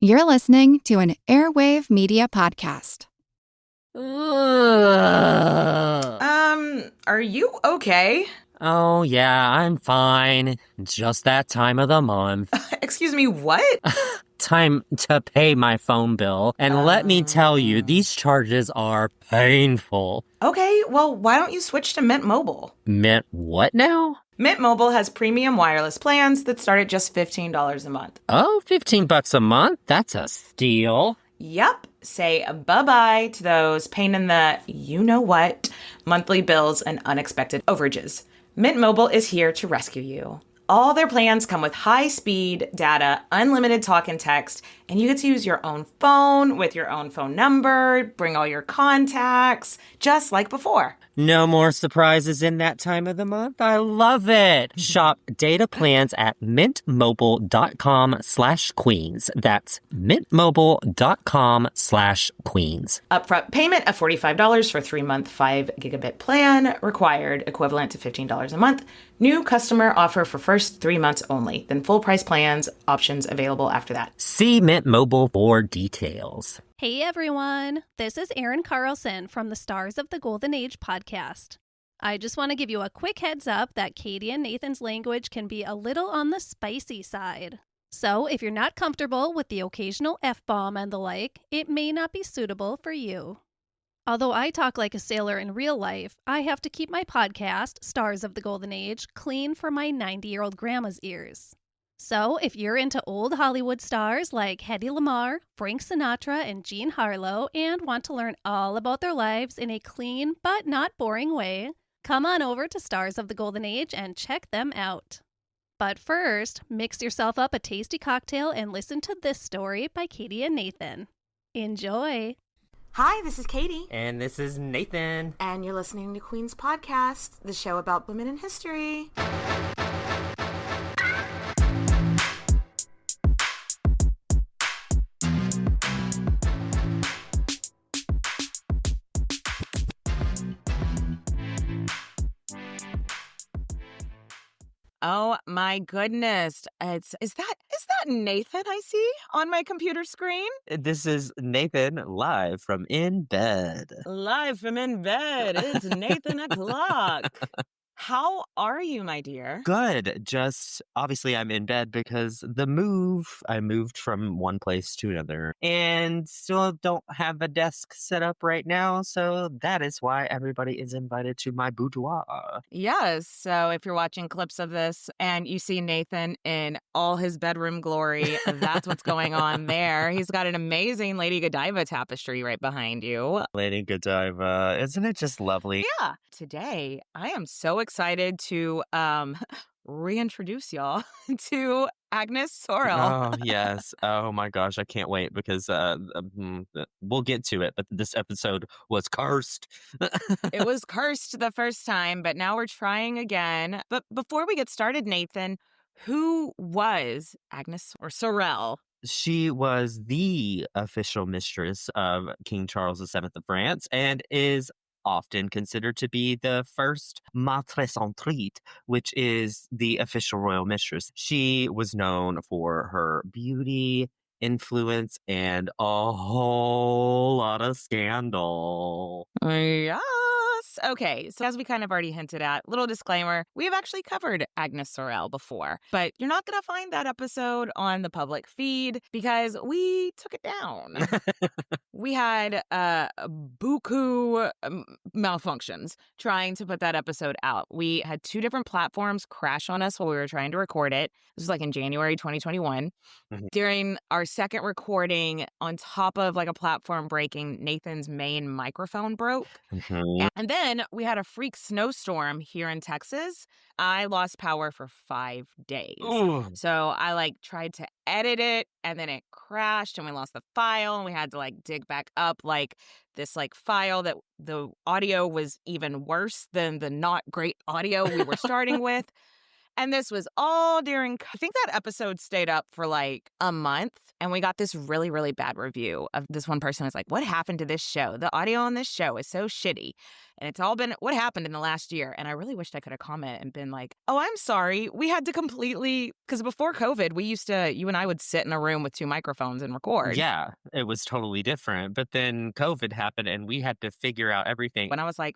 You're listening to an Airwave Media Podcast. Are you okay? Oh, yeah, I'm fine. It's just that time of the month. Excuse me, what? Time to pay my phone bill. And let me tell you, these charges are painful. Okay, well, why don't you switch to Mint Mobile? Mint what now? Mint Mobile has premium wireless plans that start at just $15 a month. Oh, $15 a month? That's a steal. Yup. Say bye-bye to those pain in the you-know-what monthly bills and unexpected overages. Mint Mobile is here to rescue you. All their plans come with high-speed data, unlimited talk and text, and you get to use your own phone with your own phone number, bring all your contacts, just like before. No more surprises in that time of the month. I love it. Shop data plans at mintmobile.com/queens. That's mintmobile.com/queens. Upfront payment of $45 for 3-month 5 gigabit plan required, equivalent to $15 a month. New customer offer for first 3 months only. Then full price plans, options available after that. See Mint Mobile for details. Hey everyone, this is Erin Carlson from the Stars of the Golden Age podcast. I just want to give you a quick heads up that Katie and Nathan's language can be a little on the spicy side. So if you're not comfortable with the occasional F-bomb and the like, it may not be suitable for you. Although I talk like a sailor in real life, I have to keep my podcast, Stars of the Golden Age, clean for my 90-year-old grandma's ears. So if you're into old Hollywood stars like Hedy Lamarr, Frank Sinatra, and Jean Harlow and want to learn all about their lives in a clean but not boring way, come on over to Stars of the Golden Age and check them out. But first, mix yourself up a tasty cocktail and listen to this story by Katie and Nathan. Enjoy! Hi, this is Katie. And this is Nathan. And you're listening to Queen's Podcast, the show about women in history. Oh my goodness. Is that Nathan I see on my computer screen? This is Nathan live from in bed. Live from in bed. It's Nathan o'clock. How are you, my dear? Good. Just obviously I'm in bed because I moved from one place to another and still don't have a desk set up right now. So that is why everybody is invited to my boudoir. Yes. So if you're watching clips of this and you see Nathan in all his bedroom glory, that's what's going on there. He's got an amazing Lady Godiva tapestry right behind you. Lady Godiva, isn't it just lovely? Yeah. Today, I am so excited to reintroduce y'all to Agnes Sorel. Oh, yes. Oh, my gosh. I can't wait because we'll get to it. But this episode was cursed. It was cursed the first time, but now we're trying again. But before we get started, Nathan, who was Agnes or Sorel? She was the official mistress of King Charles VII of France and is often considered to be the first maîtresse en titre, which is the official royal mistress. She was known for her beauty, influence, and a whole lot of scandal. Yes. Okay, so as we kind of already hinted at, little disclaimer, we have actually covered Agnes Sorel before, but you're not going to find that episode on the public feed because we took it down. We had buku malfunctions trying to put that episode out. We had 2 different platforms crash on us while we were trying to record it. This was like in January 2021. Mm-hmm. During our second recording, on top of like a platform breaking, Nathan's main microphone broke. Mm-hmm. And then we had a freak snowstorm here in Texas. I lost power for 5 days. Ooh. So I tried to edit it and then it crashed and we lost the file and we had to dig back up this file that the audio was even worse than the not great audio we were starting with. And this was all during, I think that episode stayed up for like a month. And we got this really, really bad review of this one person was like, what happened to this show? The audio on this show is so shitty. And it's all been what happened in the last year. And I really wished I could have commented and been like, oh, I'm sorry. We had to completely, because before COVID, you and I would sit in a room with 2 microphones and record. Yeah, it was totally different. But then COVID happened and we had to figure out everything. When I was like,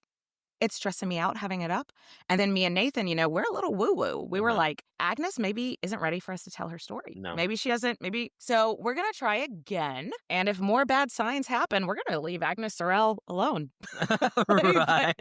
it's stressing me out having it up. And then me and Nathan, we're a little woo-woo. We were like, Agnes maybe isn't ready for us to tell her story. No. Maybe she doesn't. So we're going to try again. And if more bad signs happen, we're going to leave Agnes Sorel alone. Right.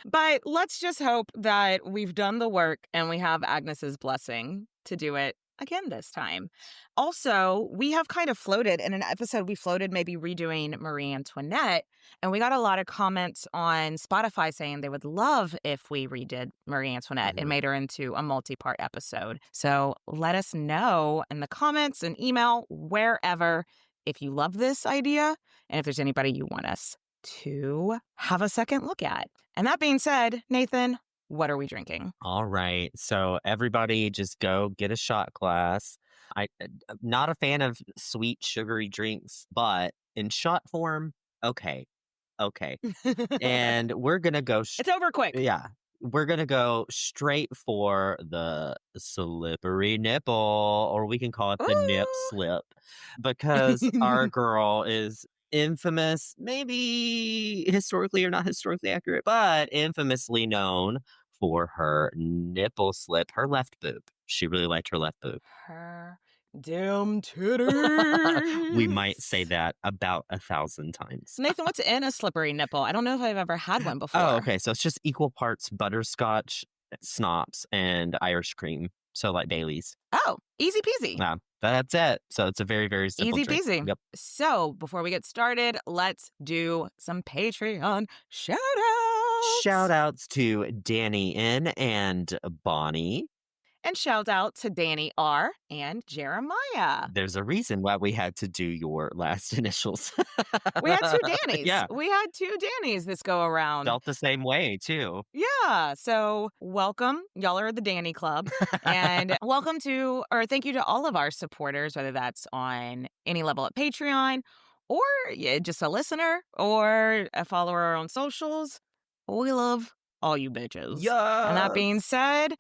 But let's just hope that we've done the work and we have Agnes's blessing to do it again this time. Also, we have kind of floated in an episode, we floated maybe redoing Marie Antoinette, and we got a lot of comments on Spotify saying they would love if we redid Marie Antoinette and made her into a multi-part episode. So let us know in the comments and email, wherever, if you love this idea and if there's anybody you want us to have a second look at. And that being said, Nathan, what are we drinking? All right. So everybody just go get a shot glass. I'm not a fan of sweet, sugary drinks, but in shot form, okay. And we're going to go... It's over quick. Yeah. We're going to go straight for the slippery nipple, or we can call it the nip slip, because our girl is infamous, maybe historically or not historically accurate, but infamously known for her nipple slip, her left boob. She really liked her left boob. Her damn titties. We might say that about 1,000 times. Nathan, what's in a slippery nipple? I don't know if I've ever had one before. Oh, okay. So it's just equal parts butterscotch, schnapps, and Irish cream. So like Bailey's. Oh, easy peasy. Yeah, that's it. So it's a very, very simple easy drink. peasy. Yep. So before we get started, let's do some Patreon shout-outs. Shout-outs to Danny N. and Bonnie. And shout out to Danny R. and Jeremiah. There's a reason why we had to do your last initials. We had 2 Dannys. Yeah. We had 2 Dannys this go around. Felt the same way, too. Yeah. So welcome. Y'all are the Danny Club. And thank you to all of our supporters, whether that's on any level at Patreon or just a listener or a follower on socials. We love all you bitches. Yeah. And that being said,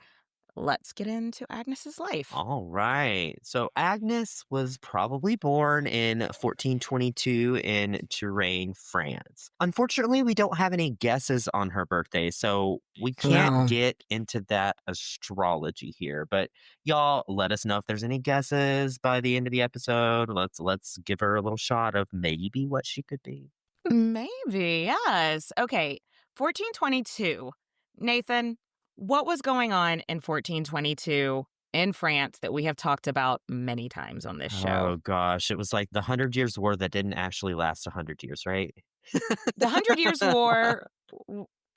let's get into Agnes's life. All right. So Agnes was probably born in 1422 in Touraine, France. Unfortunately, we don't have any guesses on her birthday, so we can't get into that astrology here. But y'all, let us know if there's any guesses by the end of the episode. Let's give her a little shot of maybe what she could be. Maybe, yes. Okay, 1422. Nathan, what was going on in 1422 in France that we have talked about many times on this show? Oh, gosh. It was like the 100 Years' War that didn't actually last 100 years, right? The 100 Years' War,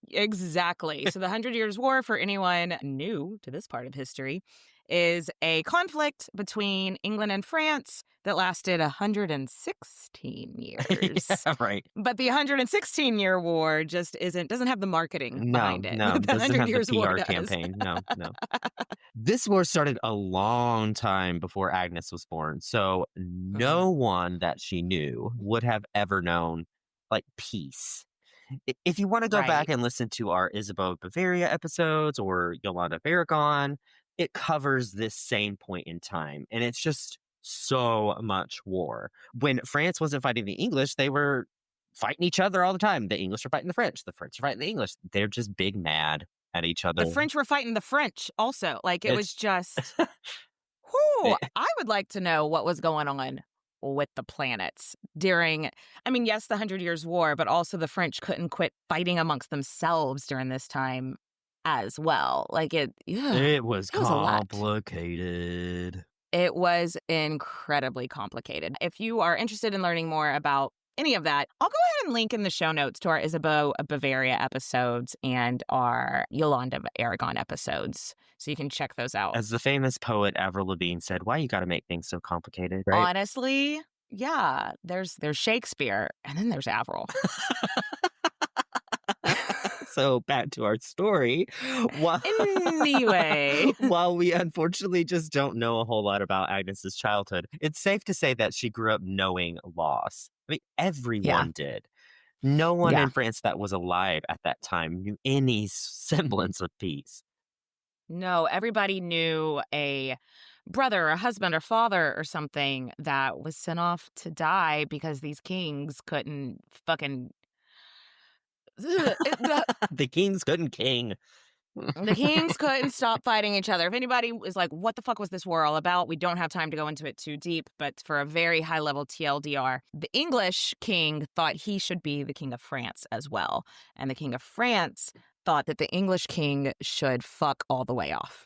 exactly. So the 100 Years' War, for anyone new to this part of history, is a conflict between England and France that lasted 116 years. Yeah, right. But the 116-year war just doesn't have the marketing behind it. No, The doesn't 100 have Years the War PR does. campaign. No. This war started a long time before Agnes was born, so no one that she knew would have ever known, like, peace. If you want to go back and listen to our Isabeau of Bavaria episodes or Yolanda of Aragon, it covers this same point in time, and it's just so much war. When France wasn't fighting the English, they were fighting each other all the time. The English are fighting the French. The French are fighting the English. They're just big mad at each other. The French were fighting the French also. Like, it was just... whew, I would like to know what was going on with the planets during... I mean, yes, the 100 Years' War, but also the French couldn't quit fighting amongst themselves during this time as well. Like, it was complicated. It was incredibly complicated. If you are interested in learning more about any of that, I'll go ahead and link in the show notes to our Isabeau of Bavaria episodes and our Yolanda of Aragon episodes, so you can check those out. As the famous poet Avril Lavigne said, why you gotta make things so complicated, right? Honestly, yeah. There's Shakespeare, and then there's Avril. So back to our story. While, Anyway. while we unfortunately just don't know a whole lot about Agnes's childhood, it's safe to say that she grew up knowing loss. I mean, Yeah. everyone did. No one Yeah. in France that was alive at that time knew any semblance of peace. No, everybody knew a brother, a husband, or father, or something that was sent off to die because these kings couldn't fucking. The kings couldn't king. The kings couldn't stop fighting each other. If anybody was like, what the fuck was this war all about? We don't have time to go into it too deep, but for a very high level TLDR, the English king thought he should be the king of France as well. And the king of France thought that the English king should fuck all the way off.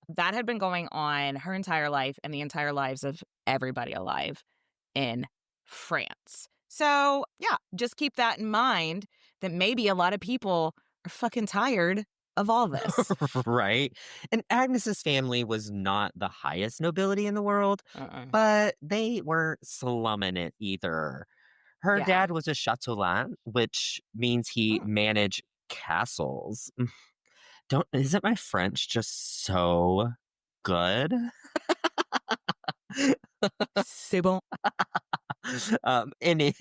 That had been going on her entire life and the entire lives of everybody alive in France. So, yeah, just keep that in mind that maybe a lot of people are fucking tired of all this. Right? And Agnes's family was not the highest nobility in the world, Uh-uh. but they weren't slumming it either. Her Yeah. dad was a châtelain, which means he Mm. managed castles. Isn't my French just so good? C'est bon. And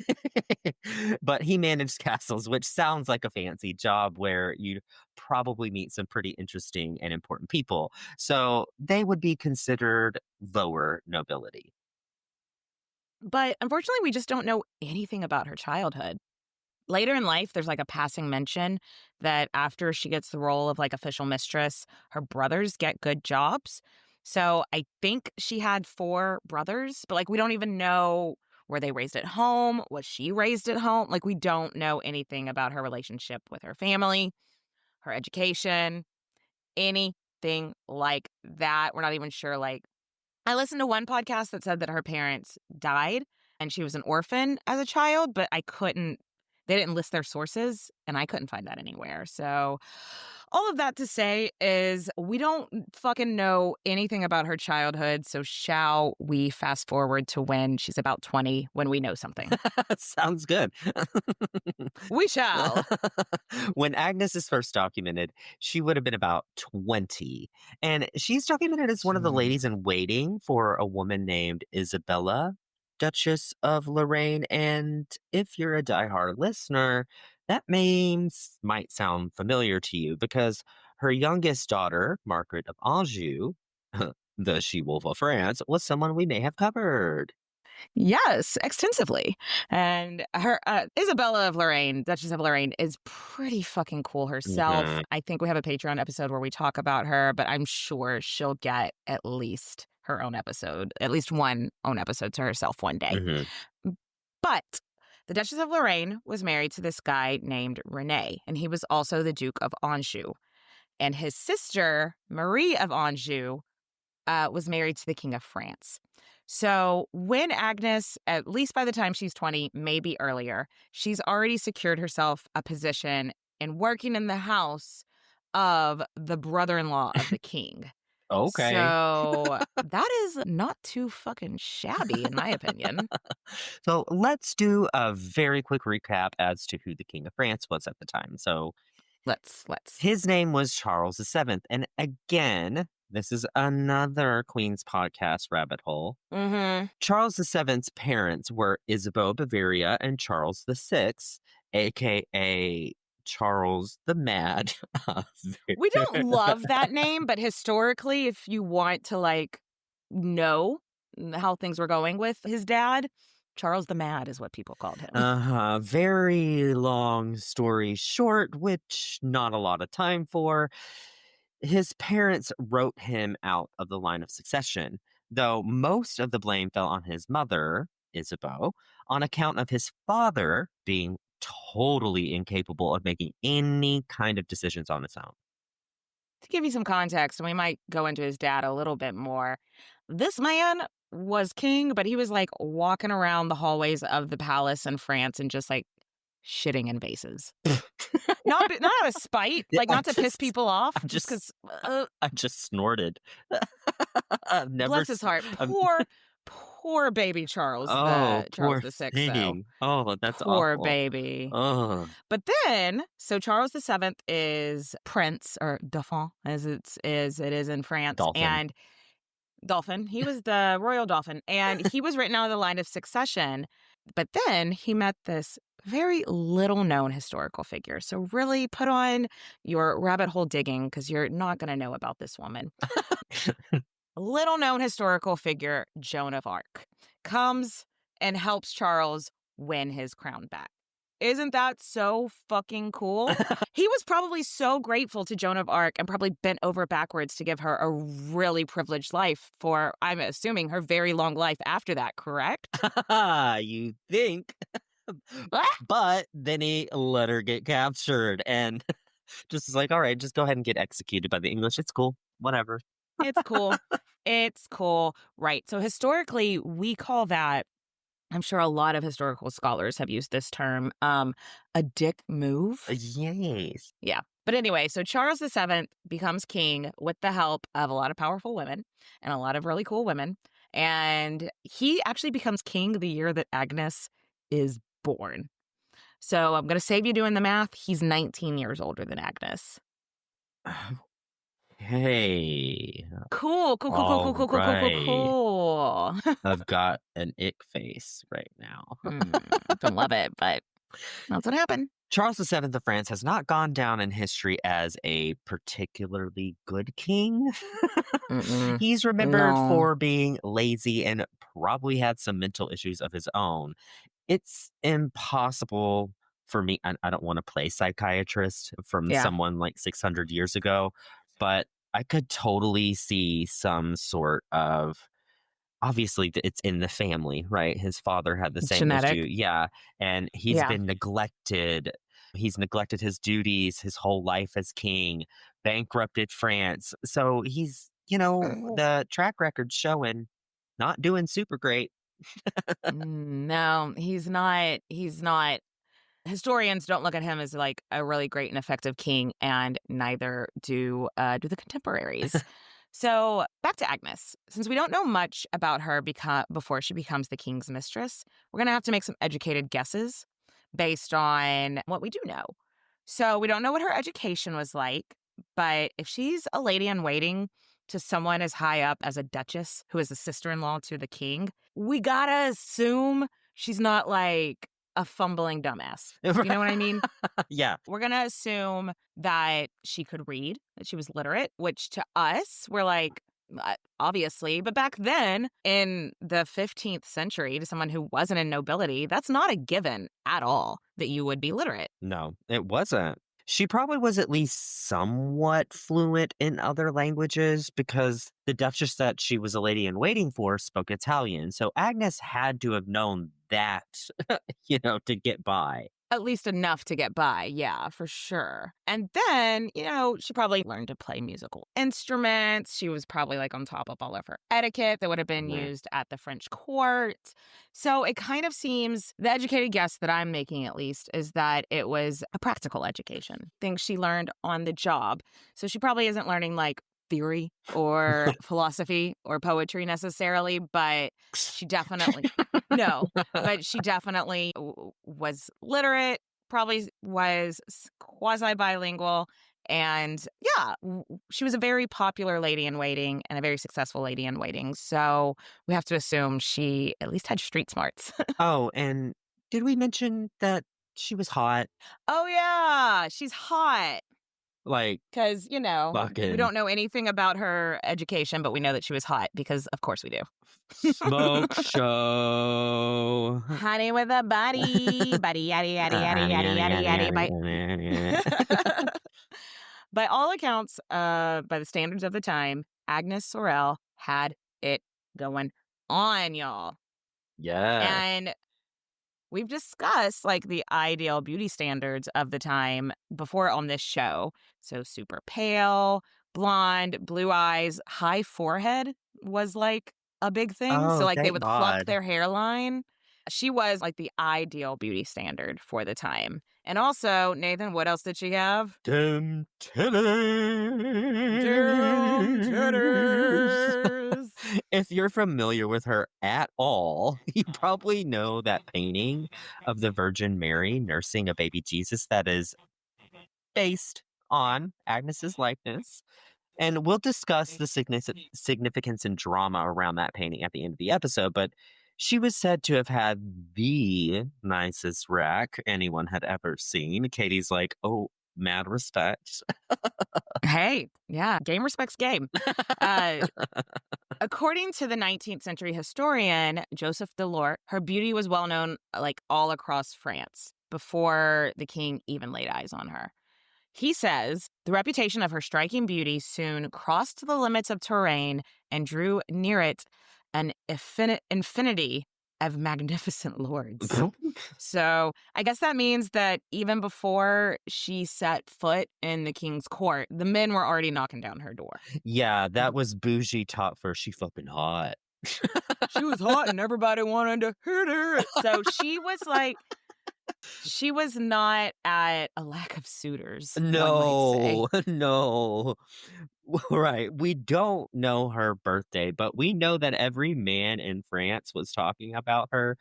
but he managed castles, which sounds like a fancy job where you'd probably meet some pretty interesting and important people. So they would be considered lower nobility. But unfortunately, we just don't know anything about her childhood. Later in life, there's like a passing mention that after she gets the role of like official mistress, her brothers get good jobs. So I think she had 4 brothers, but like we don't even know, were they raised at home? Was she raised at home? Like we don't know anything about her relationship with her family, her education, anything like that. We're not even sure. Like I listened to one podcast that said that her parents died and she was an orphan as a child, but they didn't list their sources and I couldn't find that anywhere. So all of that to say is we don't fucking know anything about her childhood. So shall we fast forward to when she's about 20 when we know something? Sounds good. We shall. When Agnes is first documented, she would have been about 20. And she's documented as one of the ladies in waiting for a woman named Isabella, Duchess of Lorraine. And if you're a diehard listener, that name might sound familiar to you because her youngest daughter, Margaret of Anjou, the she-wolf of France, was someone we may have covered. Yes, extensively. And her Isabella of Lorraine, Duchess of Lorraine, is pretty fucking cool herself. Mhm. I think we have a Patreon episode where we talk about her, but I'm sure she'll get at least her own episode, at least one own episode to herself one day. Mhm. But the Duchess of Lorraine was married to this guy named René, and he was also the Duke of Anjou. And his sister, Marie of Anjou, was married to the King of France. So when Agnes, at least by the time she's 20, maybe earlier, she's already secured herself a position in working in the house of the brother-in-law of the king. Okay. So that is not too fucking shabby, in my opinion. So let's do a very quick recap as to who the King of France was at the time. So Let's. his name was Charles VII. And again, this is another Queen's podcast rabbit hole. Mm-hmm. Charles VII's parents were Isabeau of Bavaria and Charles VI, aka Charles the Mad. We don't love that name, but historically, if you want to like know how things were going with his dad, Charles the Mad is what people called him. Very long story short, which not a lot of time for. His parents wrote him out of the line of succession, though most of the blame fell on his mother, Isabeau, on account of his father being totally incapable of making any kind of decisions on his own. To give you some context, and we might go into his dad a little bit more, this man was king, but he was like walking around the hallways of the palace in France and just like shitting in vases. Not out of spite, Yeah, like not to piss people off, I'm just just- because I just snorted. I've never bless his heart. I've- Poor baby Charles, Oh, Charles poor the Sixth, though. thing. Oh, that's Poor awful. baby. Oh. But then, so Charles the Seventh is prince, or dauphin, as it is in France, Dolphin. and Dolphin. He was the royal dolphin, and he was written out of the line of succession. But then he met this very little known historical figure. So really put on your rabbit hole digging, because you're not going to know about this woman. Little known historical figure, Joan of Arc, comes and helps Charles win his crown back. Isn't that so fucking cool? He was probably so grateful to Joan of Arc and probably bent over backwards to give her a really privileged life for, I'm assuming, her very long life after that, correct? You think. But then he let her get captured and just was like, all right, just go ahead and get executed by the English. It's cool. Whatever. It's cool. It's cool. Right. So historically, we call that, I'm sure a lot of historical scholars have used this term, a dick move. Yes. Yeah. But anyway, so Charles VII becomes king with the help of a lot of powerful women and a lot of really cool women. And he actually becomes king the year that Agnes is born. So I'm going to save you doing the math. He's 19 years older than Agnes. Hey. Cool. I've got an ick face right now. Don't love it, but that's what happened. Charles VII of France has not gone down in history as a particularly good king. He's remembered for being lazy and probably had some mental issues of his own. It's impossible for me. I don't want to play psychiatrist from someone like 600 years ago, but I could totally see some sort of, obviously it's in the family, right? His father had the same Genetic. issue. Yeah. And he's been neglected. He's neglected his duties his whole life as king, bankrupted France. So he's, the track record's showing not doing super great. No, he's not. He's not. Historians don't look at him as like a really great and effective king, and neither do the contemporaries. So back to Agnes. Since we don't know much about her before she becomes the king's mistress, we're going to have to make some educated guesses based on what we do know. So we don't know what her education was like, but if she's a lady in waiting to someone as high up as a duchess who is a sister-in-law to the king, we gotta assume she's not like a fumbling dumbass. You know what I mean? Yeah. We're going to assume that she could read, that she was literate, which to us, we're like, obviously. But back then, in the 15th century, to someone who wasn't in nobility, that's not a given at all that you would be literate. No, it wasn't. She probably was at least somewhat fluent in other languages because the duchess that she was a lady in waiting for spoke Italian. So Agnes had to have known that, to get by. At least enough to get by, yeah, for sure. And then, she probably learned to play musical instruments. She was probably like on top of all of her etiquette that would have been used at the French court. So it kind of seems, the educated guess that I'm making at least, is that it was a practical education, things she learned on the job. So she probably isn't learning like theory or philosophy or poetry necessarily, but she definitely was literate, probably was quasi-bilingual, and she was a very popular lady in waiting and a very successful lady in waiting. So we have to assume she at least had street smarts. Oh, and did we mention that she was hot? Oh yeah, she's hot. Like, because, we don't know anything about her education, but we know that she was hot because, of course, we do. Smoke show. Honey with a body. Yaddy, yaddy, yaddy. By all accounts, by the standards of the time, Agnes Sorel had it going on, y'all. Yeah. And we've discussed like the ideal beauty standards of the time before on this show. So super pale, blonde, blue eyes, high forehead was like a big thing. Oh, so like they thank would God. pluck their hairline. She was like the ideal beauty standard for the time. And also, Nathan, what else did she have? Damn titties. If you're familiar with her at all, you probably know that painting of the Virgin Mary nursing a baby Jesus that is based on Agnes's likeness. And we'll discuss the significance and drama around that painting at the end of the episode. But she was said to have had the nicest rack anyone had ever seen. Katie's like, oh, mad respect. Hey, yeah, game respects game. Uh, According to the 19th century historian Joseph Delort, her beauty was well known like all across France before the king even laid eyes on her. He says the reputation of her striking beauty soon crossed the limits of Touraine and drew near it an infinity of magnificent lords. So I guess that means that even before she set foot in the king's court, the men were already knocking down her door. Yeah, that was bougie talk for she fucking hot. She was hot and everybody wanted to hit her. So she was not at a lack of suitors. One might say. No. Right. We don't know her birthday, but we know that every man in France was talking about her.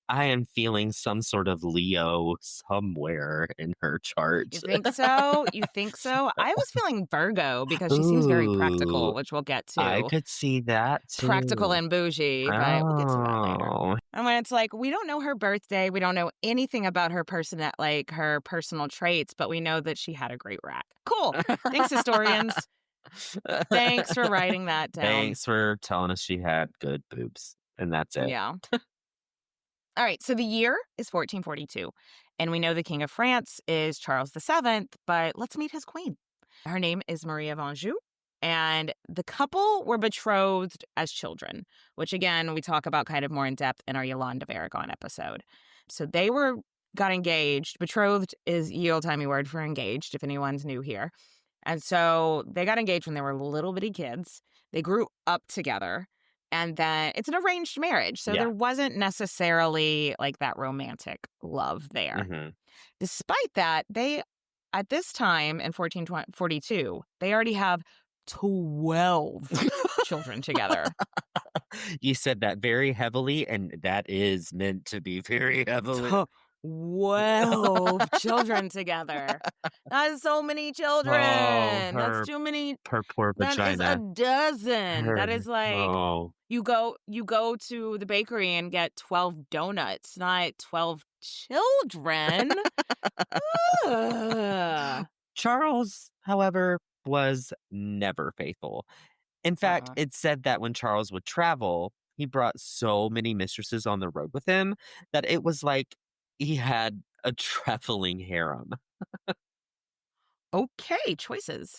I am feeling some sort of Leo somewhere in her chart. You think so? You think so? I was feeling Virgo because she seems very practical, Ooh, which we'll get to. I could see that too. Practical and bougie, but we'll get to that later. Oh. And when it's like, we don't know her birthday, we don't know anything about her her personal traits, but we know that she had a great rack. Cool. Thanks, historians. Thanks for writing that down. Thanks for telling us she had good boobs. And that's it. Yeah. All right, so the year is 1442, and we know the King of France is Charles VII, but let's meet his queen. Her name is Marie of Anjou, and the couple were betrothed as children, which again, we talk about kind of more in depth in our Yolande of Aragon episode. So got engaged. Betrothed is ye old-timey word for engaged, if anyone's new here. And so they got engaged when they were little bitty kids. They grew up together. And then it's an arranged marriage. So there wasn't necessarily like that romantic love there. Mm-hmm. Despite that, at this time in 1442, they already have 12 children together. You said that very heavily, and that is meant to be very heavily. 12 children together. That's so many children. That's too many. Her poor vagina. That is a dozen. That is like you go to the bakery and get 12 donuts, not 12 children. Charles, however, was never faithful. In fact, it's said that when Charles would travel, he brought so many mistresses on the road with him that it was like he had a traveling harem. Okay, choices.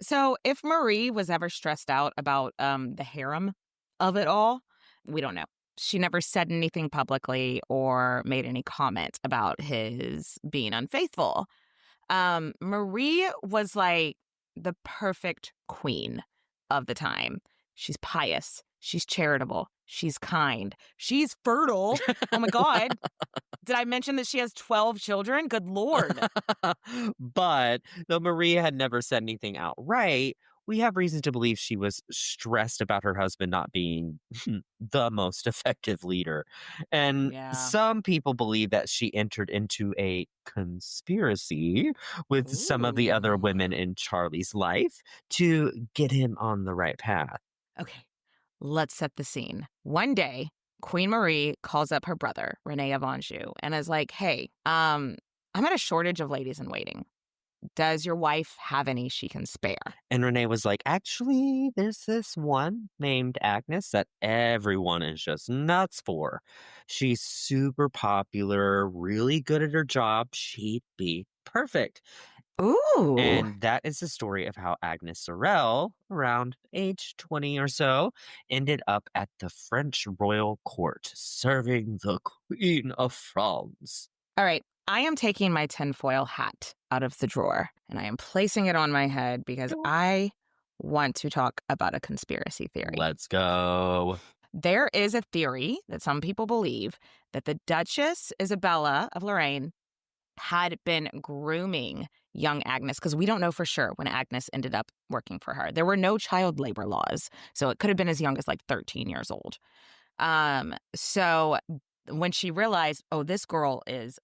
So if Marie was ever stressed out about the harem of it all, we don't know. She never said anything publicly or made any comment about his being unfaithful. Marie was like the perfect queen of the time. She's pious. She's charitable. She's kind. She's fertile. Oh my God. Did I mention that she has 12 children? Good Lord. But though Maria had never said anything outright, we have reason to believe she was stressed about her husband not being the most effective leader. And some people believe that she entered into a conspiracy with some of the other women in Charlie's life to get him on the right path. Okay, let's set the scene. One day, Queen Marie calls up her brother, Rene of Anjou, and is like, hey, I'm at a shortage of ladies in waiting. Does your wife have any she can spare? And Rene was like, actually, there's this one named Agnes that everyone is just nuts for. She's super popular, really good at her job. She'd be perfect. Ooh. And that is the story of how Agnes Sorel, around age 20 or so, ended up at the French royal court serving the Queen of France. All right. I am taking my tinfoil hat out of the drawer and I am placing it on my head because I want to talk about a conspiracy theory. Let's go. There is a theory that some people believe that the Duchess Isabella of Lorraine had been grooming young Agnes, because we don't know for sure when Agnes ended up working for her. There were no child labor laws, so it could have been as young as like 13 years old. So when she realized, oh, this girl is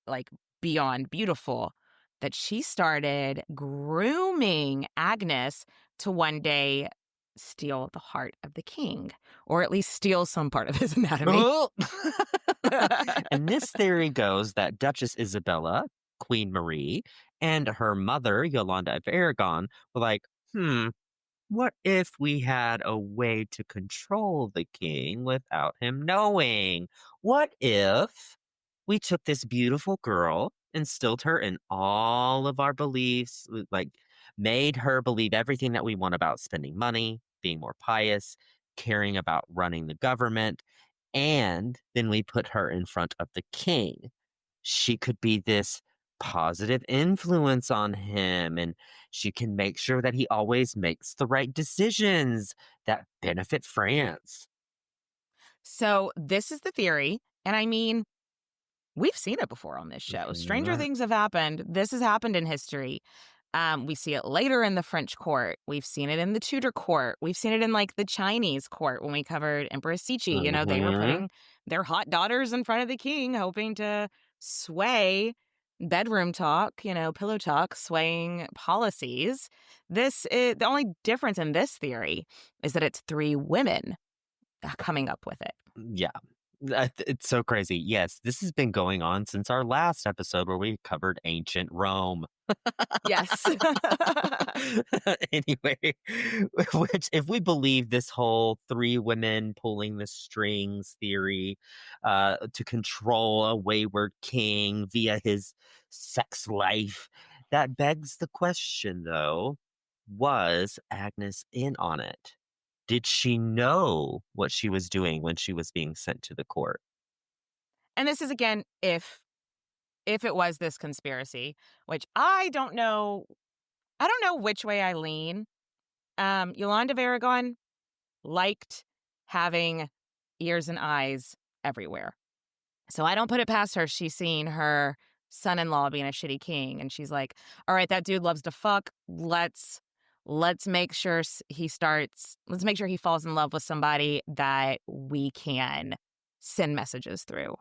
like beyond beautiful, that she started grooming Agnes to one day steal the heart of the king, or at least steal some part of his anatomy. Oh! And this theory goes that Duchess Isabella, Queen Marie, and her mother, Yolanda of Aragon, were like, what if we had a way to control the king without him knowing? What if we took this beautiful girl, instilled her in all of our beliefs, like made her believe everything that we want about spending money, being more pious, caring about running the government, and then we put her in front of the king? She could be this positive influence on him, and she can make sure that he always makes the right decisions that benefit France. So this is the theory. And I mean, we've seen it before on this show. Stranger things have happened. This has happened in history. We see it later in the French court. We've seen it in the Tudor court. We've seen it in like the Chinese court when we covered Empress Cixi. You know, they were putting their hot daughters in front of the king, hoping to sway bedroom talk, pillow talk, swaying policies. This is the only difference in this theory is that it's 3 women coming up with it. Yeah. It's so crazy. Yes, this has been going on since our last episode where we covered ancient Rome. Yes. Anyway, which if we believe this whole 3 women pulling the strings theory to control a wayward king via his sex life, that begs the question, though, was Agnes in on it? Did she know what she was doing when she was being sent to the court? And this is, again, if it was this conspiracy, which I don't know. I don't know which way I lean. Yolanda of Aragon liked having ears and eyes everywhere. So I don't put it past her. She's seen her son-in-law being a shitty king, and she's like, all right, that dude loves to fuck. Let's make sure let's make sure he falls in love with somebody that we can send messages through.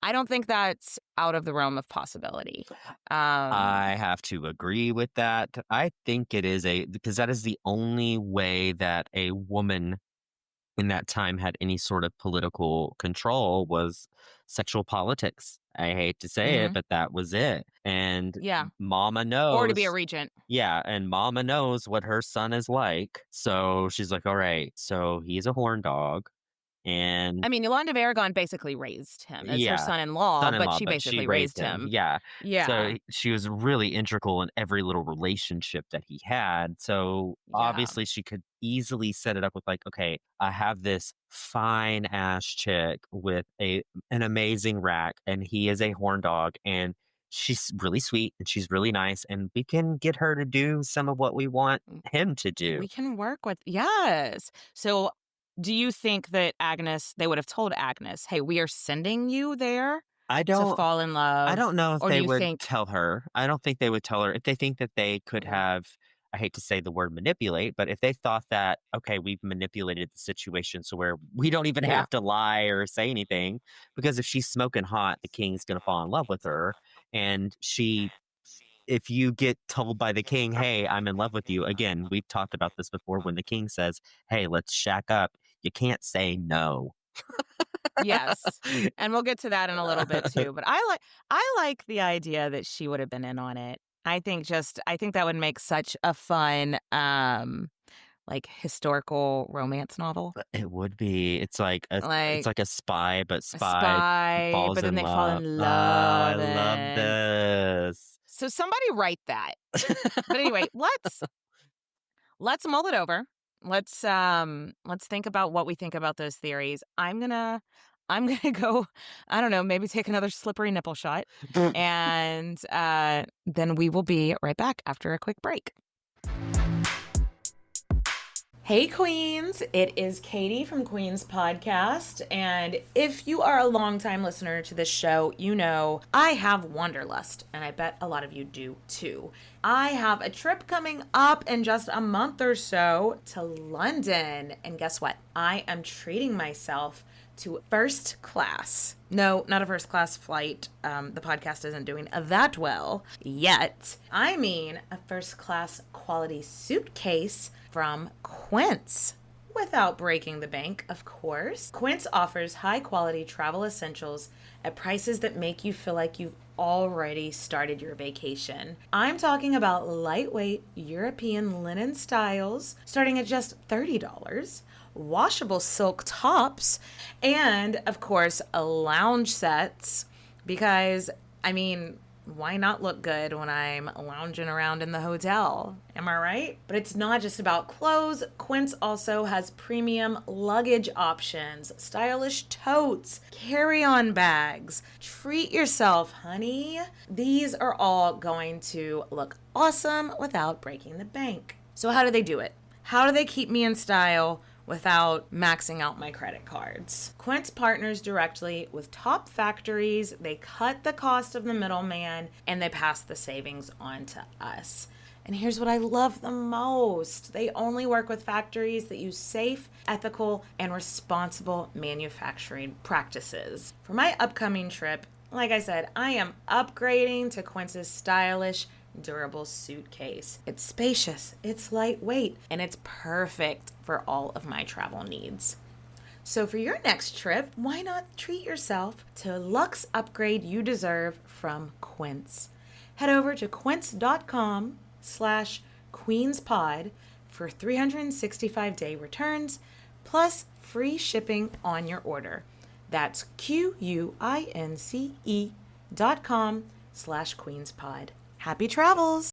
I don't think that's out of the realm of possibility. I have to agree with that. I think it is because that is the only way that a woman in that time had any sort of political control was sexual politics. I hate to say it, but that was it. And Yeah. Mama knows. Or to be a regent. Yeah, and Mama knows what her son is like. So she's like, all right, so he's a horn dog. And I mean, Yolanda of Aragon basically raised him as her yeah, son-in-law, but she but basically she raised him. Yeah. Yeah. So she was really integral in every little relationship that he had. So obviously she could easily set it up with like, okay, I have this fine ass chick with an amazing rack, and he is a horn dog, and she's really sweet and she's really nice, and we can get her to do some of what we want him to do. We can work with, yes. So do you think that they would have told Agnes, hey, we are sending you there to fall in love? I don't know if or they do you would think, tell her. I don't think they would tell her. If they think that they could have, I hate to say the word manipulate, but if they thought that, okay, we've manipulated the situation so where we don't even have to lie or say anything, because if she's smoking hot, the king's going to fall in love with her. And if you get told by the king, hey, I'm in love with you, again, we've talked about this before, when the king says, hey, let's shack up, you can't say no. yes. And we'll get to that in a little bit too. But I like the idea that she would have been in on it. I think that would make such a fun like historical romance novel. It would be. It's like a spy, but falls but then in they love. fall in love. I love this. So somebody write that. But anyway, let's mull it over. Let's think about what we think about those theories. I'm gonna go, I don't know, maybe take another slippery nipple shot. And then we will be right back after a quick break. Hey, Queens. It is Katie from Queens Podcast. And if you are a longtime listener to this show, you know I have Wanderlust, and I bet a lot of you do too. I have a trip coming up in just a month or so to London. And guess what? I am treating myself to first class. No, not a first class flight. The podcast isn't doing that well yet. I mean a first class quality suitcase from Quince. Without breaking the bank, of course. Quince offers high quality travel essentials at prices that make you feel like you've already started your vacation. I'm talking about lightweight European linen styles starting at just $30, washable silk tops, and of course, lounge sets because, I mean, why not look good when I'm lounging around in the hotel? Am I right? But it's not just about clothes. Quince also has premium luggage options, stylish totes, carry-on bags. Treat yourself, honey. These are all going to look awesome without breaking the bank. So how do they do it? How do they keep me in style without maxing out my credit cards? Quince partners directly with top factories. They cut the cost of the middleman and they pass the savings on to us. And here's what I love the most. They only work with factories that use safe, ethical, and responsible manufacturing practices. For my upcoming trip, like I said, I am upgrading to Quince's stylish, durable suitcase. It's spacious, it's lightweight, and it's perfect for all of my travel needs. So for your next trip, why not treat yourself to a luxe upgrade you deserve from Quince? Head over to quince.com/queenspod for 365-day returns plus free shipping on your order. That's QUINCE.com/queenspod. Happy travels!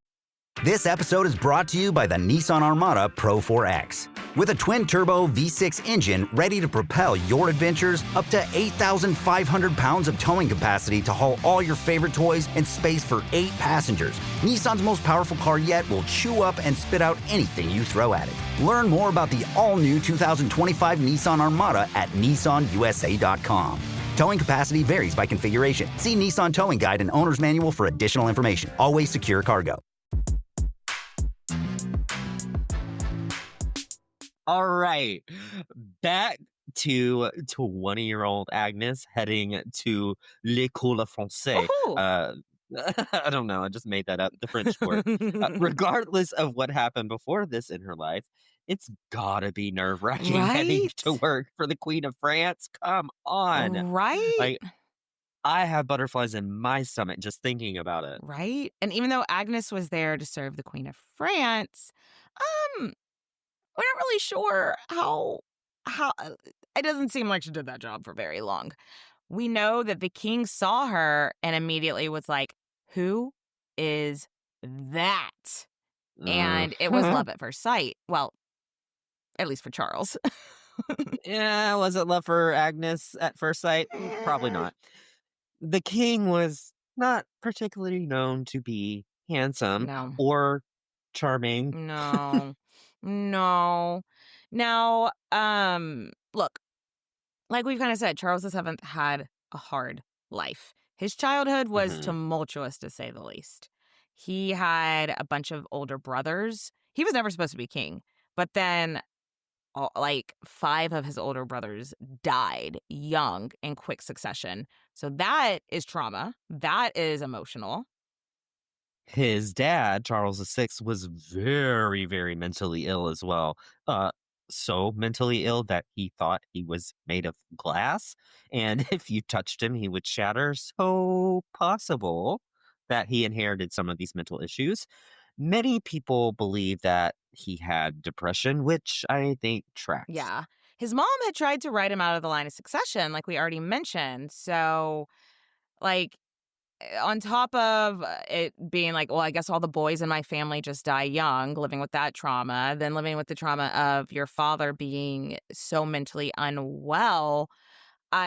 This episode is brought to you by the Nissan Armada Pro 4X. With a twin-turbo V6 engine ready to propel your adventures, up to 8,500 pounds of towing capacity to haul all your favorite toys and space for 8 passengers. Nissan's most powerful car yet will chew up and spit out anything you throw at it. Learn more about the all-new 2025 Nissan Armada at nissanusa.com. Towing capacity varies by configuration. See Nissan Towing Guide and Owner's Manual for additional information. Always secure cargo. All right. Back to 20-year-old Agnes heading to L'École Française. Woohoo! I don't know. I just made that up. The French word. Regardless of what happened before this in her life, it's gotta be nerve-wracking heading Right? to work for the Queen of France. Come on. Right? Like, I have butterflies in my stomach just thinking about it. Right? And even though Agnes was there to serve the Queen of France, we're not really sure how it doesn't seem like she did that job for very long. We know that the king saw her and immediately was like, "Who is that?" And it was love at first sight. Well, at least for Charles. Yeah, was it love for Agnes at first sight? Probably not. The king was not particularly known to be handsome No. or charming. No. No. Now, look, like we've kind of said, Charles VII had a hard life. His childhood was Mhm. tumultuous, to say the least. He had a bunch of older brothers. He was never supposed to be king, but then like 5 of his older brothers died young in quick succession. So that is trauma. That is emotional. His dad, Charles VI, was very, very mentally ill as well. So mentally ill that he thought he was made of glass. And if you touched him, he would shatter. So possible that he inherited some of these mental issues. Many people believe that he had depression, which I think tracks. Yeah. His mom had tried to write him out of the line of succession, like we already mentioned. So, like, on top of it being like, well, I guess all the boys in my family just die young, living with that trauma, then living with the trauma of your father being so mentally unwell,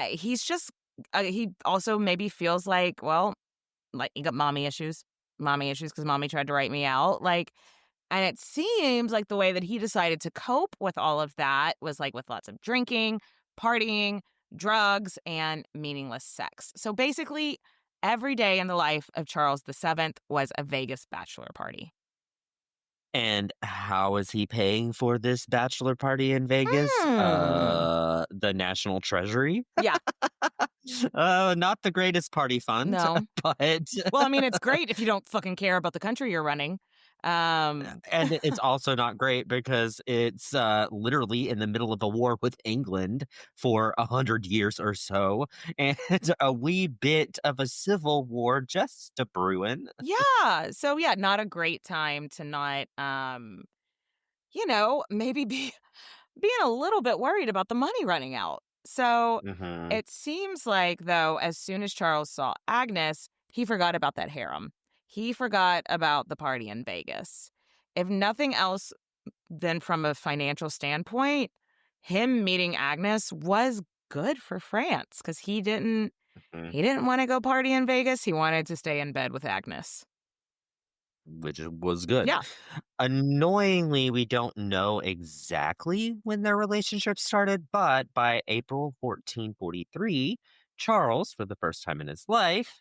he's just, he also maybe feels like, well, like, you got mommy issues because mommy tried to write me out. Like, And it seems like the way that he decided to cope with all of that was like with lots of drinking, partying, drugs, and meaningless sex. So basically, every day in the life of Charles VII was a Vegas bachelor party. And how is he paying for this bachelor party in Vegas? The National Treasury? Yeah. Not the greatest party fund, No. but Well, I mean, it's great if you don't fucking care about the country you're running. and it's also not great because it's literally in the middle of a war with England for 100 years or so, and a wee bit of a civil war just a brewing. Yeah. So, yeah, not a great time to not, maybe being a little bit worried about the money running out. So Mhm. it seems like, though, as soon as Charles saw Agnes, he forgot about that harem. He forgot about the party in Vegas. If nothing else, then from a financial standpoint, him meeting Agnes was good for France because Mhm. he didn't want to go party in Vegas. He wanted to stay in bed with Agnes. Which was good. Yeah. Annoyingly, we don't know exactly when their relationship started, but by April 1443, Charles, for the first time in his life,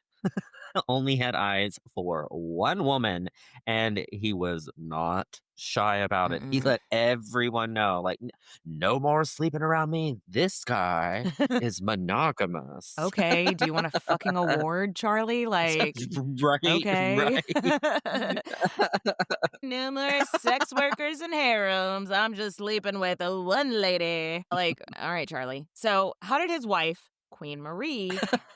only had eyes for one woman, and he was not shy about it. He Mm-mm. let everyone know, like, no more sleeping around me. This guy is monogamous. Okay, do you want a fucking award, Charlie? Like, Right, okay. right. No more sex workers and harems. I'm just sleeping with a one lady. Like, all right, Charlie. So, how did his wife, Queen Marie,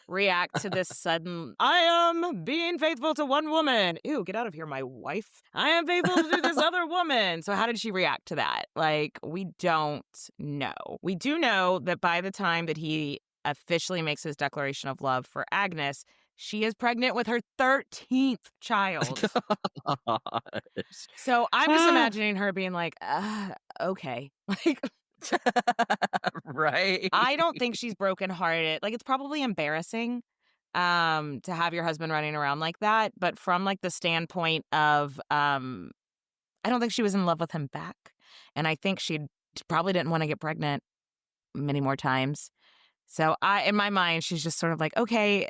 react to this sudden, I am being faithful to one woman? Ew, get out of here, my wife. I am faithful to this other woman. So, how did she react to that? Like, we don't know. We do know that by the time that he officially makes his declaration of love for Agnes, she is pregnant with her 13th child. Gosh. So I'm just imagining her being like, okay. Like, Right. I don't think she's brokenhearted. Like, it's probably embarrassing to have your husband running around like that. But from like the standpoint of, I don't think she was in love with him back. And I think she probably didn't want to get pregnant many more times. So in my mind, she's just sort of like, okay,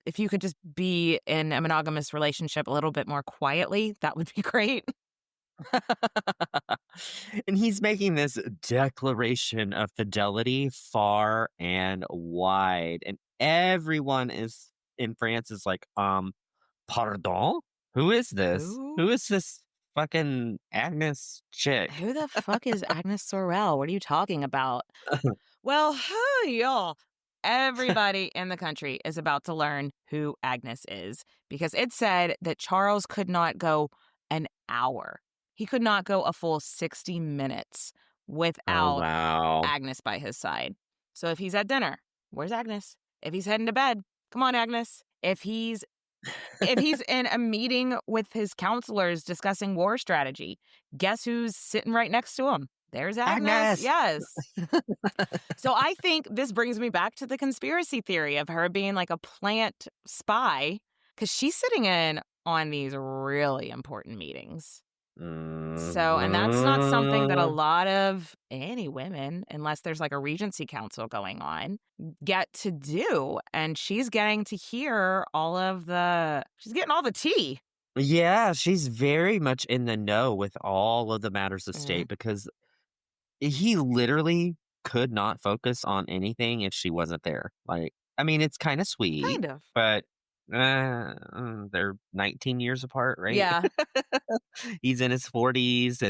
if you could just be in a monogamous relationship a little bit more quietly, that would be great. And he's making this declaration of fidelity far and wide. And everyone is in France is like, pardon? Who is this? Who? Who is this fucking Agnes chick? Who the fuck is Agnes Sorel? What are you talking about? Well, y'all. Everybody in the country is about to learn who Agnes is because it said that Charles could not go an hour. He could not go a full 60 minutes Oh, without wow. Agnes by his side. So if he's at dinner, where's Agnes? If he's heading to bed, come on, Agnes. If he's in a meeting with his counselors discussing war strategy, guess who's sitting right next to him? There's Agnes. Agnes! Yes. So I think this brings me back to the conspiracy theory of her being like a plant spy because she's sitting in on these really important meetings. So, and that's not something that a Mhm. lot of any women, unless there's like a regency council going on, get to do. And she's getting to hear she's getting all the tea. Yeah, she's very much in the know with all of the matters of Mhm. state because he literally could not focus on anything if she wasn't there. Like, I mean, it's kind of sweet, Kind of. but they're 19 years apart, right? Yeah, He's in his 40s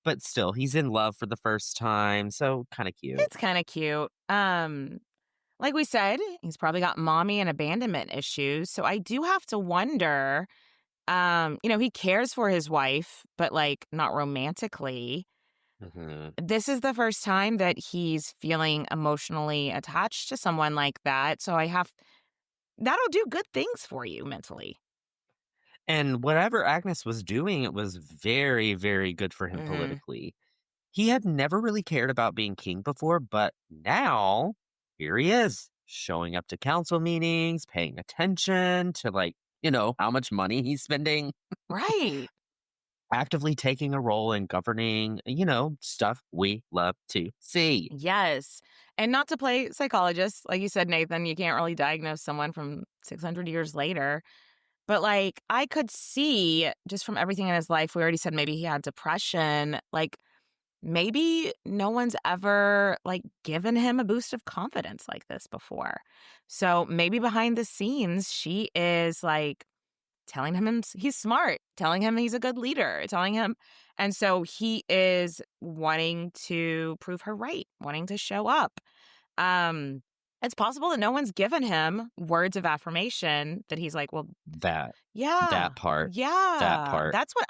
but still he's in love for the first time, so kind of cute. it's kind of cute. Like we said, he's probably got mommy and abandonment issues. So I do have to wonder, he cares for his wife, but like not romantically. Mhm. This is the first time that he's feeling emotionally attached to someone like that. So that'll do good things for you mentally. And whatever Agnes was doing, it was very, very good for him Hmm. politically. He had never really cared about being king before, but now here he is, showing up to council meetings, paying attention to, like, how much money he's spending. Right. actively taking a role in governing, stuff we love to see. Yes. And not to play psychologist, like you said, Nathan, you can't really diagnose someone from 600 years later. But like, I could see just from everything in his life, we already said maybe he had depression. Like, maybe no one's ever like given him a boost of confidence like this before. So maybe behind the scenes, she is like telling him he's smart, telling him he's a good leader, telling him. And so he is wanting to prove her right, wanting to show up. Um, it's possible that no one's given him words of affirmation that he's like, well, That yeah, that part. That yeah. part. That's what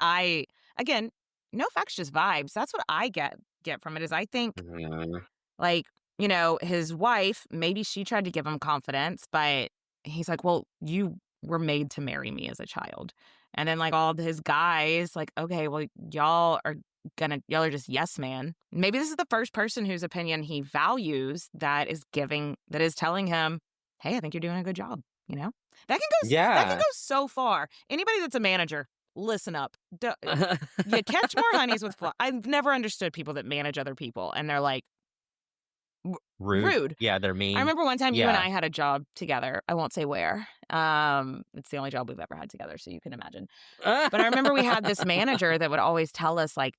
again, no facts, just vibes. That's what I get from it is I think Mhm. like, his wife, maybe she tried to give him confidence, but he's like, well, you were made to marry me as a child. And then like all of his guys, like, okay, well, y'all are just yes man. Maybe this is the first person whose opinion he values that is telling him, hey, I think you're doing a good job. That can go Yeah. so far. Anybody that's a manager, listen up. You catch more honeys with flies. I've never understood people that manage other people and they're like Rude. rude. Yeah, they're I mean. remember one time you and Yeah. I had a job together. I won't say where. It's the only job we've ever had together, so you can imagine. But I remember we had this manager that would always tell us, like,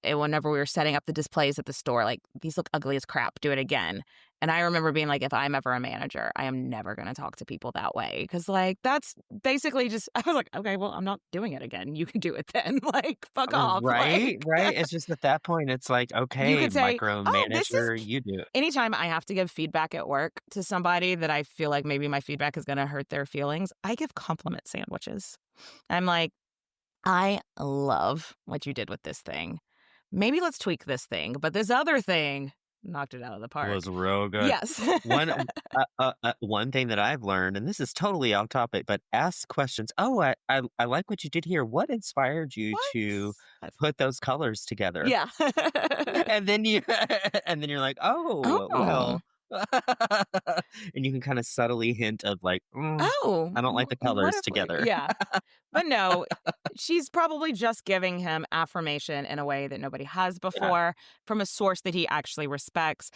whenever we were setting up the displays at the store, like, these look ugly as crap, do it again. And I remember being like, if I'm ever a manager, I am never going to talk to people that way. Because, like, that's basically just, I was like, okay, well, I'm not doing it again. You can do it then. Like, fuck off. Right, Like, right. It's just at that point, it's like, you okay, could say, oh, this is micromanager, you do it. anytime I have to give feedback at work to somebody that I feel like maybe my feedback is going to hurt their feelings, I give compliment sandwiches. I'm like, I love what you did with this thing. Maybe let's tweak this thing, but this other thing knocked it out of the park. Was real good. Yes. One thing that I've learned, and this is totally off topic, but ask questions. Oh, I like what you did here. What inspired you to What? put those colors together? Yeah. And then and then you're like, oh, Oh. well. And you can kind of subtly hint of like, Oh. I don't like the what colors if together. Yeah. But no, she's probably just giving him affirmation in a way that nobody has before from a source that he actually respects.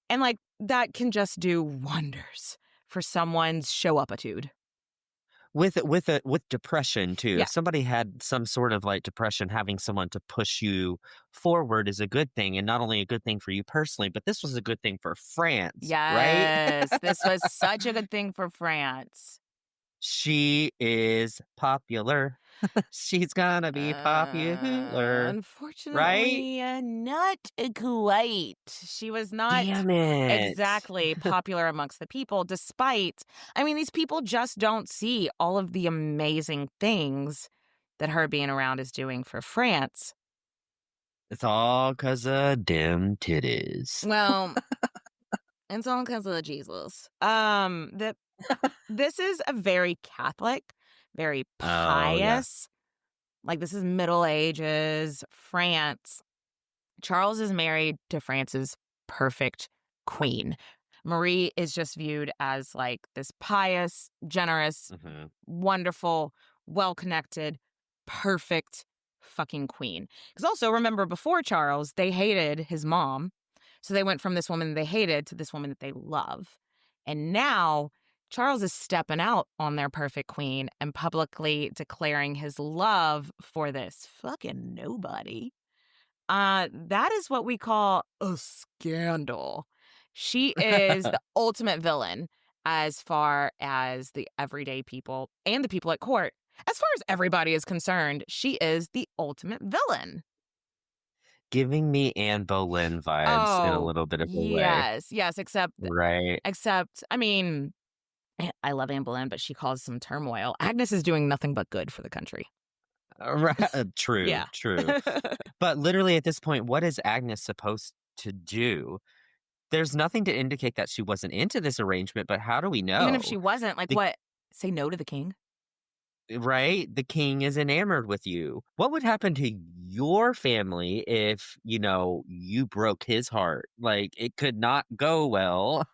And like that can just do wonders for someone's show-up-itude. With depression too. Yeah. If somebody had some sort of like depression, having someone to push you forward is a good thing, and not only a good thing for you personally, but this was a good thing for France, right? Yes, this was such a good thing for France. She is popular. She's gonna be popular, right? Unfortunately, not quite. She was not Damn it. exactly popular amongst the people, despite, these people just don't see all of the amazing things that her being around is doing for France. It's all 'cause of dim titties. Well, it's all because of Jesus. This is a very Catholic, very Oh, yeah. pious, like this is Middle Ages France. Charles is married to France's perfect queen. Marie is just viewed as like this pious, generous, Mhm. wonderful, well-connected, perfect fucking queen. Because also remember before Charles, they hated his mom. So they went from this woman they hated to this woman that they love. And now Charles is stepping out on their perfect queen and publicly declaring his love for this fucking nobody. That is what we call a scandal. She is the ultimate villain as far as the everyday people and the people at court. As far as everybody is concerned, she is the ultimate villain. Giving me Anne Boleyn vibes in a little bit of a way. Yes, Right. I love Anne Boleyn, but she caused some turmoil. Agnes is doing nothing but good for the country. True, Yeah. true. But literally at this point, what is Agnes supposed to do? There's nothing to indicate that she wasn't into this arrangement, but how do we know? Even if she wasn't, like The- what? Say no to the king? Right? The king is enamored with you. What would happen to your family if, you broke his heart? Like, it could not go well.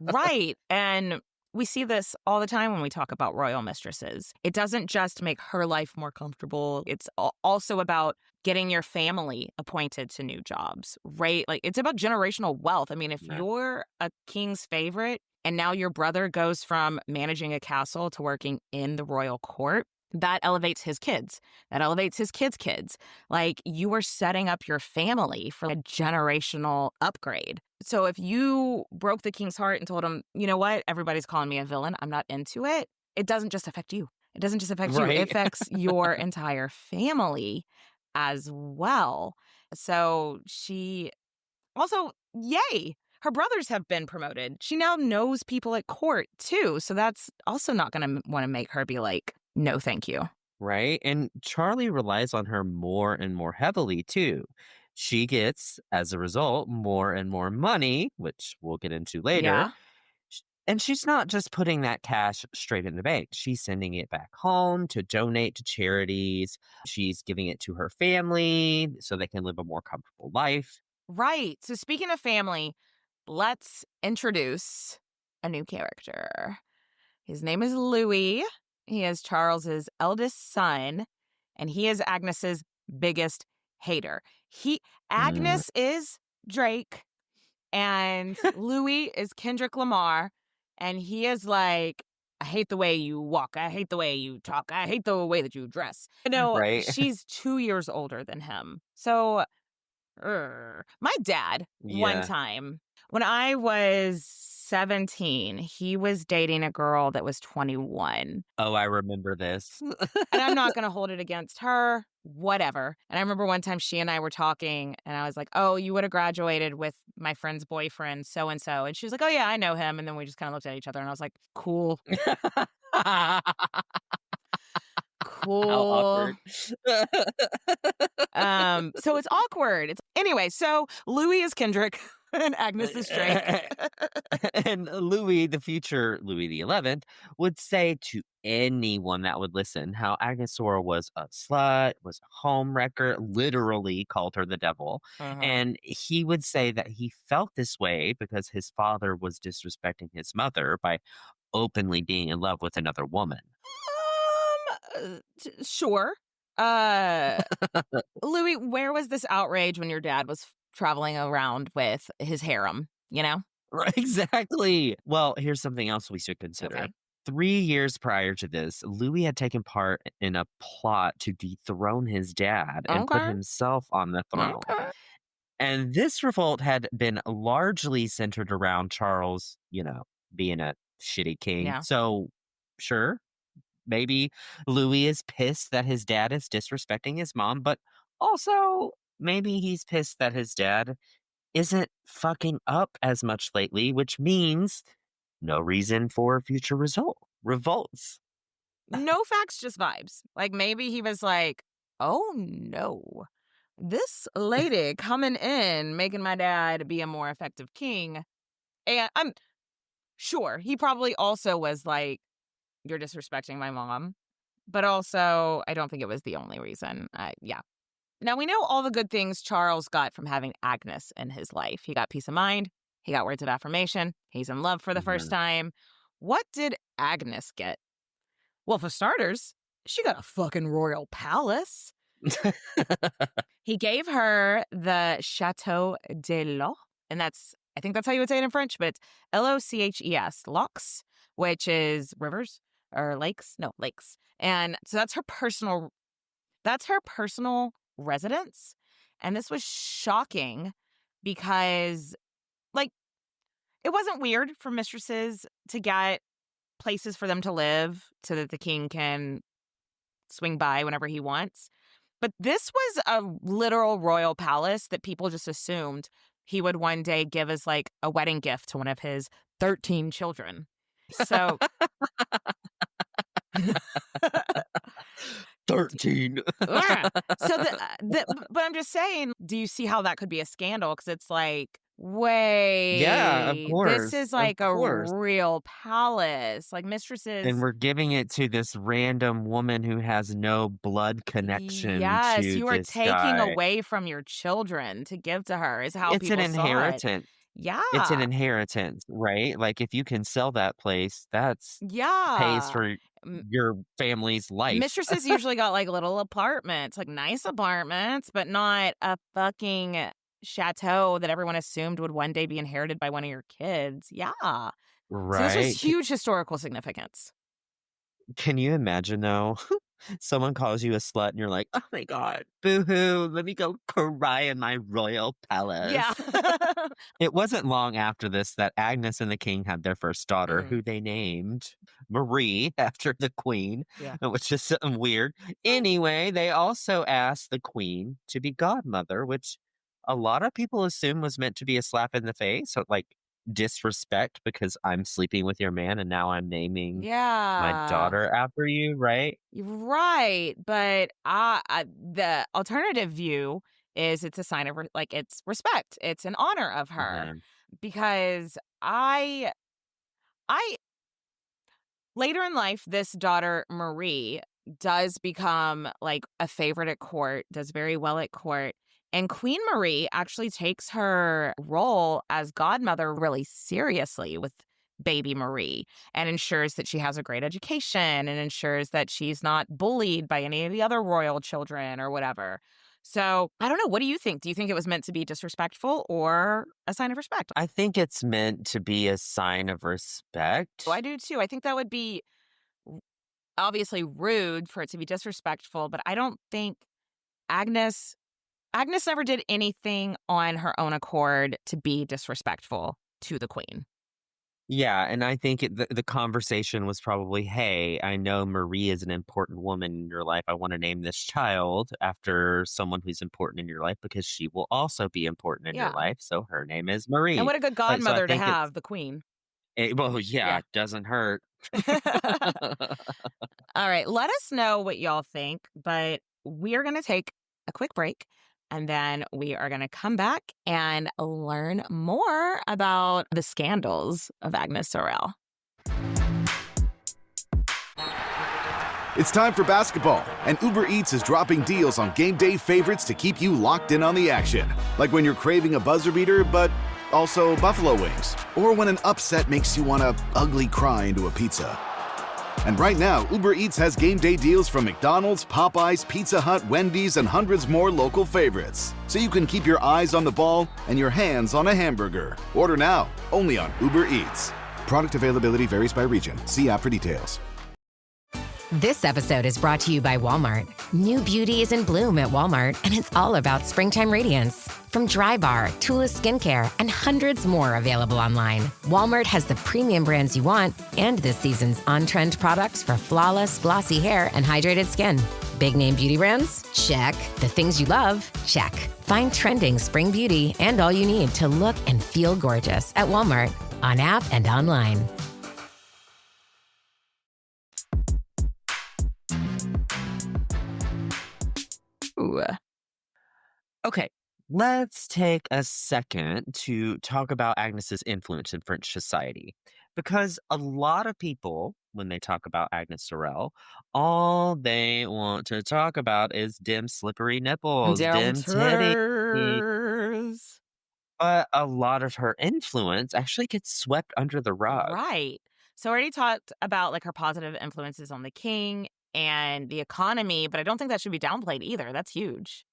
Right. And We see this all the time when we talk about royal mistresses. It doesn't just make her life more comfortable. It's also about getting your family appointed to new jobs, right? Like, it's about generational wealth. I mean, if you're a king's favorite and now your brother goes from managing a castle to working in the royal court, that elevates his kids. That elevates his kids' kids. Like, you are setting up your family for a generational upgrade. So if you broke the king's heart and told him, you know what, everybody's calling me a villain, I'm not into it, it doesn't just affect you. It doesn't just affect you. It affects your entire family as well. So she also, yay, her brothers have been promoted. She now knows people at court too. So that's also not going to want to make her be like, no, thank you. Right. And Charlie relies on her more and more heavily, too. She gets, as a result, more and more money, which we'll get into later. Yeah. And she's not just putting that cash straight in the bank. She's sending it back home to donate to charities. She's giving it to her family so they can live a more comfortable life. Right. So speaking of family, let's introduce a new character. His name is Louis. He is Charles's eldest son, and he is Agnes's biggest hater. Agnes is Drake, and Louis is Kendrick Lamar, and he is like, I hate the way you walk. I hate the way you talk. I hate the way that you dress. You know, Right. she's 2 years older than him. So, my dad, one time, when I was 17, he was dating a girl that was 21. Oh, I remember this. And I'm not going to hold it against her, whatever. And I remember one time she and I were talking, and I was like, oh, you would have graduated with my friend's boyfriend, so-and-so. And she was like, oh, yeah, I know him. And then we just kind of looked at each other, and I was like, cool. Cool. How awkward. So it's awkward. Anyway, so Louis is Kendrick and Agnes is Drake. And Louis, the future Louis XI, would say to anyone that would listen how Agnes Sorel was a slut, was a homewrecker, literally called her the devil. And he would say that he felt this way because his father was disrespecting his mother by openly being in love with another woman. Sure. Louis, where was this outrage when your dad was traveling around with his harem, you know? Right, exactly. Well, here's something else we should consider. Okay. 3 years prior to this, Louis had taken part in a plot to dethrone his dad and put Okay. himself on the throne. Okay. And this revolt had been largely centered around Charles, being a shitty king. Yeah. So, sure, maybe Louis is pissed that his dad is disrespecting his mom, but also maybe he's pissed that his dad isn't fucking up as much lately, which means no reason for future revolts. No facts, just vibes. Like, maybe he was like, oh no, this lady coming in, making my dad be a more effective king. And I'm sure he probably also was like, you're disrespecting my mom. But also, I don't think it was the only reason. Yeah. Now, we know all the good things Charles got from having Agnes in his life. He got peace of mind. He got words of affirmation. He's in love for the first time. What did Agnes get? Well, for starters, she got a fucking royal palace. He gave her the Chateau de Loch, and I think that's how you would say it in French, but it's Loches, Lochs, which is rivers or lakes. No, lakes. And so that's her personal residence. And this was shocking because, like, it wasn't weird for mistresses to get places for them to live so that the king can swing by whenever he wants. But this was a literal royal palace that people just assumed he would one day give as like a wedding gift to one of his 13 children. So 13. Yeah. So but I'm just saying, do you see how that could be a scandal? Because it's like, wait, Yeah, of course. this is like a real palace, like mistresses. And we're giving it to this random woman who has no blood connection. Yes, to you are this taking guy. away from your children to give to her. Is how It's people an saw it. inheritance. It's an Yeah. inheritance, right? Like, if you can sell that place, that's pays Yeah. for your family's life. Mistresses usually got like little apartments, like nice apartments, but not a fucking chateau that everyone assumed would one day be inherited by one of your kids. Yeah. So this was Right? huge historical significance. Can you imagine, though? Someone calls you a slut and you're like, "Oh my god, boo-hoo, let me go cry in my royal Yeah. palace." It wasn't long after this that Agnes and the king had their first daughter, Mm, who they named Marie after the queen, yeah. which is something weird. Anyway, they also asked the queen to be godmother, which a lot of people assume was meant to be a slap in the face, or like disrespect because I'm sleeping with your man and now I'm naming my Yeah. daughter after you, right? You're right, but the alternative view is it's a sign of like it's respect. It's an honor of her Mhm. because I later in life, this daughter, Marie, does become like a favorite at court, does very well at court. And Queen Marie actually takes her role as godmother really seriously with baby Marie and ensures that she has a great education and ensures that she's not bullied by any of the other royal children or whatever. So I don't know. What do you think? Do you think it was meant to be disrespectful or a sign of respect? I think it's meant to be a sign of Oh, I respect. do too. I think that would be obviously rude for it to be disrespectful, but I don't think Agnes Agnes never did anything on her own accord to be disrespectful to the queen. Yeah, and I think the conversation was probably, "Hey, I know Marie is an important woman in your life. I want to name this child after someone who's important in your life because she will also be important in your Yeah. life. So her name is And Marie." what a good Like, so I godmother to think it's have, the queen. well, yeah, Yeah. it doesn't hurt. All right, let us know what y'all think, but we are going to take a quick break and then we are going to come back and learn more about the scandals of Agnes Sorel. It's time for basketball, and Uber Eats is dropping deals on game day favorites to keep you locked in on the action. Like when you're craving a buzzer beater, but also buffalo wings. Or when an upset makes you want to ugly cry into a pizza. And right now, Uber Eats has game day deals from McDonald's, Popeyes, Pizza Hut, Wendy's, and hundreds more local favorites. So you can keep your eyes on the ball and your hands on a hamburger. Order now, only on Uber Eats. Product availability varies by region. See app for details. This episode is brought to you by Walmart. New beauty is in bloom at Walmart, and it's all about springtime radiance. From Drybar, Tula Skincare, and hundreds more available online, Walmart has the premium brands you want and this season's on-trend products for flawless, glossy hair and hydrated skin. Big name beauty brands? Check. The things you love? Check. Find trending spring beauty and all you need to look and feel gorgeous at Walmart, on app and online. Ooh. Okay, let's take a second to talk about Agnes's influence in French society. Because a lot of people, when they talk about Agnes Sorel, all they want to talk about is dim slippery nipples, dim titties. Downstairs. But a lot of her influence actually gets swept under the rug. Right. So I already talked about like her positive influences on the king and the economy, but I don't think that should be downplayed either. That's huge.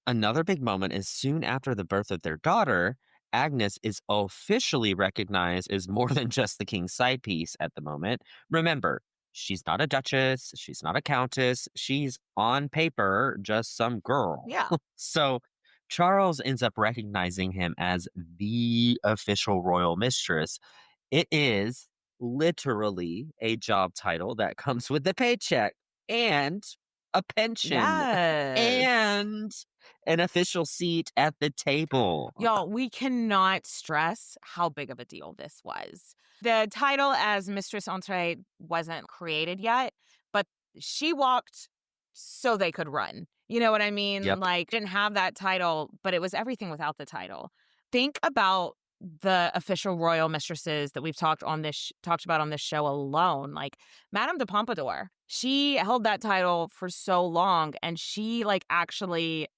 Another big moment is soon after the birth of their daughter, Agnes is officially recognized as more than just the king's side piece at the moment. Remember, she's not a duchess, she's not a countess, she's on paper just some girl. Yeah. So Charles ends up recognizing him as the official royal mistress. It is literally a job title that comes with a paycheck and a pension Yes. and an official seat at the table. Y'all, we cannot stress how big of a deal this was. The title as Mistress Entree wasn't created yet, but she walked so they could run. You know what I mean? Yep. Like, didn't have that title, but it was everything without the title. Think about the official royal mistresses that we've talked about on this show alone. Like Madame de Pompadour, she held that title for so long, and she like actually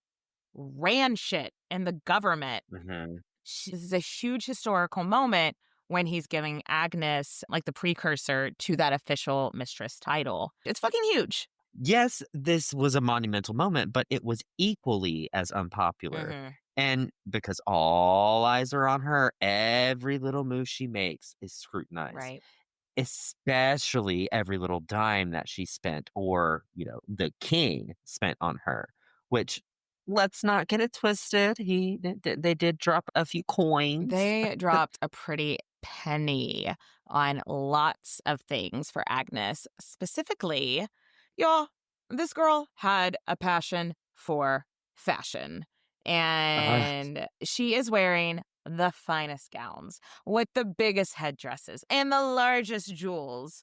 ran shit in the government. Mhm. This is a huge historical moment when he's giving Agnes like the precursor to that official mistress title. It's fucking huge. Yes, this was a monumental moment, but it was equally as unpopular. Mm-hmm. And because all eyes are on her, every little move she makes is scrutinized, Right. especially every little dime that she spent or, the king spent on her, which let's not get it twisted. They did drop a few coins. They dropped a pretty penny on lots of things for Agnes. Specifically, y'all, this girl had a passion for fashion. Uh, And she is wearing the finest gowns with the biggest headdresses and the largest jewels.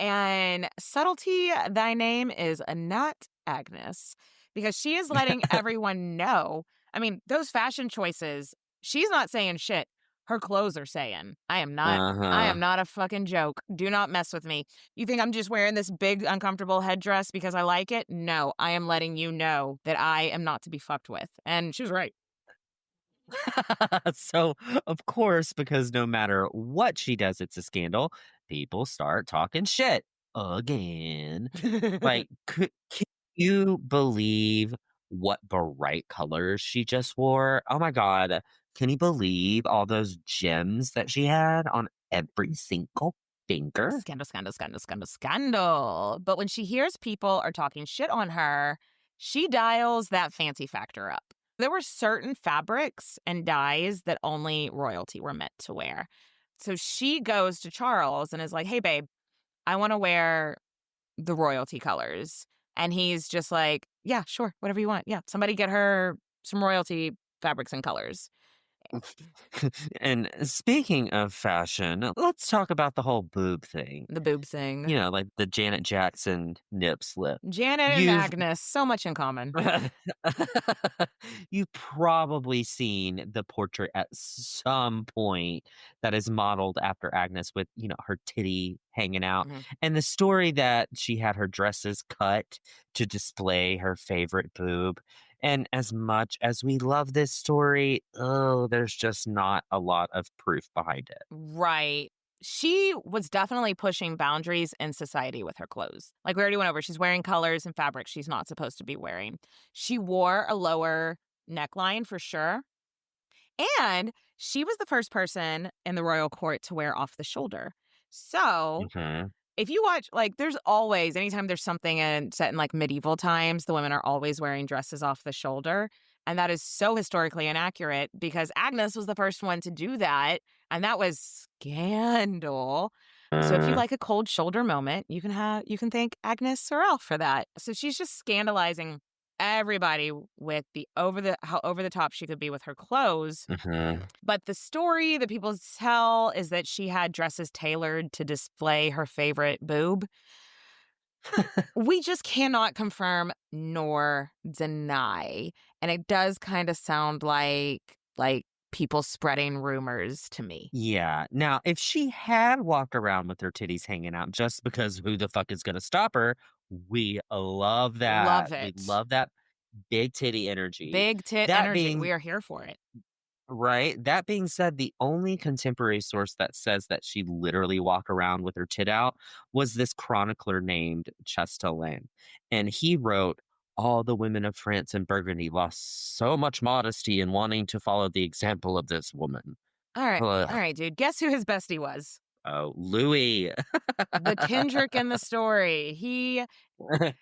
And subtlety, thy name is not Agnes, because she is letting everyone know. I mean, those fashion choices, she's not saying shit. Her clothes are saying, I am uh-huh. not a fucking joke. Do not mess with me. You think I'm just wearing this big, uncomfortable headdress because I like it? No, I am letting you know that I am not to be fucked with. And she was right. So, of course, because no matter what she does, it's a scandal, people start talking shit again. Like, can you believe what bright colors she just wore? Oh my God. Can you believe all those gems that she had on every single finger? Scandal, scandal, scandal, scandal, scandal. But when she hears people are talking shit on her, she dials that fancy factor up. There were certain fabrics and dyes that only royalty were meant to wear. So she goes to Charles and is like, hey, babe, I want to wear the royalty colors. And he's just like, yeah, sure, whatever you want. Yeah, somebody get her some royalty fabrics and colors. And speaking of fashion, let's talk about the whole boob thing. The boob thing. Like the Janet Jackson nip slip. Janet and You've Agnes, so much in common. You've probably seen the portrait at some point that is modeled after Agnes with, her titty hanging out. Mhm. And the story that she had her dresses cut to display her favorite boob. And as much as we love this story, there's just not a lot of proof behind it. Right. She was definitely pushing boundaries in society with her clothes. Like we already went over, she's wearing colors and fabrics she's not supposed to be wearing. She wore a lower neckline for sure. And she was the first person in the royal court to wear off the shoulder. So Mhm. if you watch, like, there's always, anytime there's something set in like medieval times, the women are always wearing dresses off the shoulder. And that is so historically inaccurate because Agnes was the first one to do that. And that was scandal. So if you like a cold shoulder moment, you can thank Agnes Sorel for that. So she's just scandalizing everybody with how over the top she could be with her clothes. Mhm. But the story that people tell is that she had dresses tailored to display her favorite boob. We just cannot confirm nor deny. And it does kind of sound like people spreading rumors to me. Yeah. Now, if she had walked around with her titties hanging out just because who the fuck is going to stop her, we love that. Love We it. love that big titty energy. Big tit That energy. being We are here for it. right, that being said, the only contemporary source that says that she literally walked around with her tit out was this chronicler named Chastelain. And he wrote, all the women of France and Burgundy lost so much modesty in wanting to follow the example of this woman. All right. Ugh. All right, dude. Guess who his bestie was? Oh, Louis. The Kendrick in the story.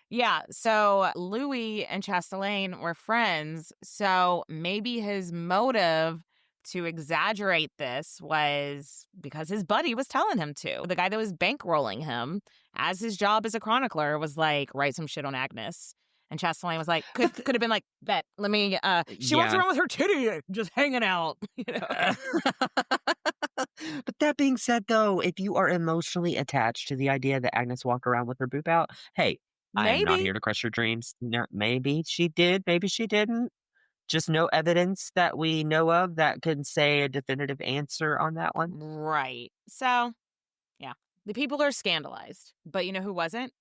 Yeah, so Louis and Chastelain were friends, so maybe his motive to exaggerate this was because his buddy was telling him to. The guy that was bankrolling him as his job as a chronicler was like, write some shit on Agnes. And Chastelain was like, could have been like, bet, let me, she walks Yeah. around with her titty just hanging out, you know? But that being said, though, if you are emotionally attached to the idea that Agnes walked around with her boob out, hey, I am not Maybe. here to crush your dreams. No, maybe she did, maybe she didn't. Just no evidence that we know of that could say a definitive answer on that one. Right. So, yeah, the people are scandalized, but you know who wasn't?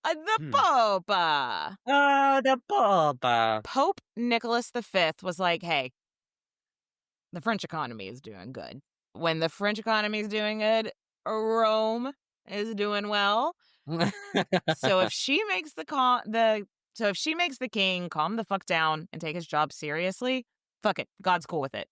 The Hmm. Pope. Oh, the Bubba. Pope Nicholas V was like, hey, the French economy is doing good. When the French economy is doing good, Rome is doing well. So if she makes if she makes the king calm the fuck down and take his job seriously, fuck it, God's cool with it.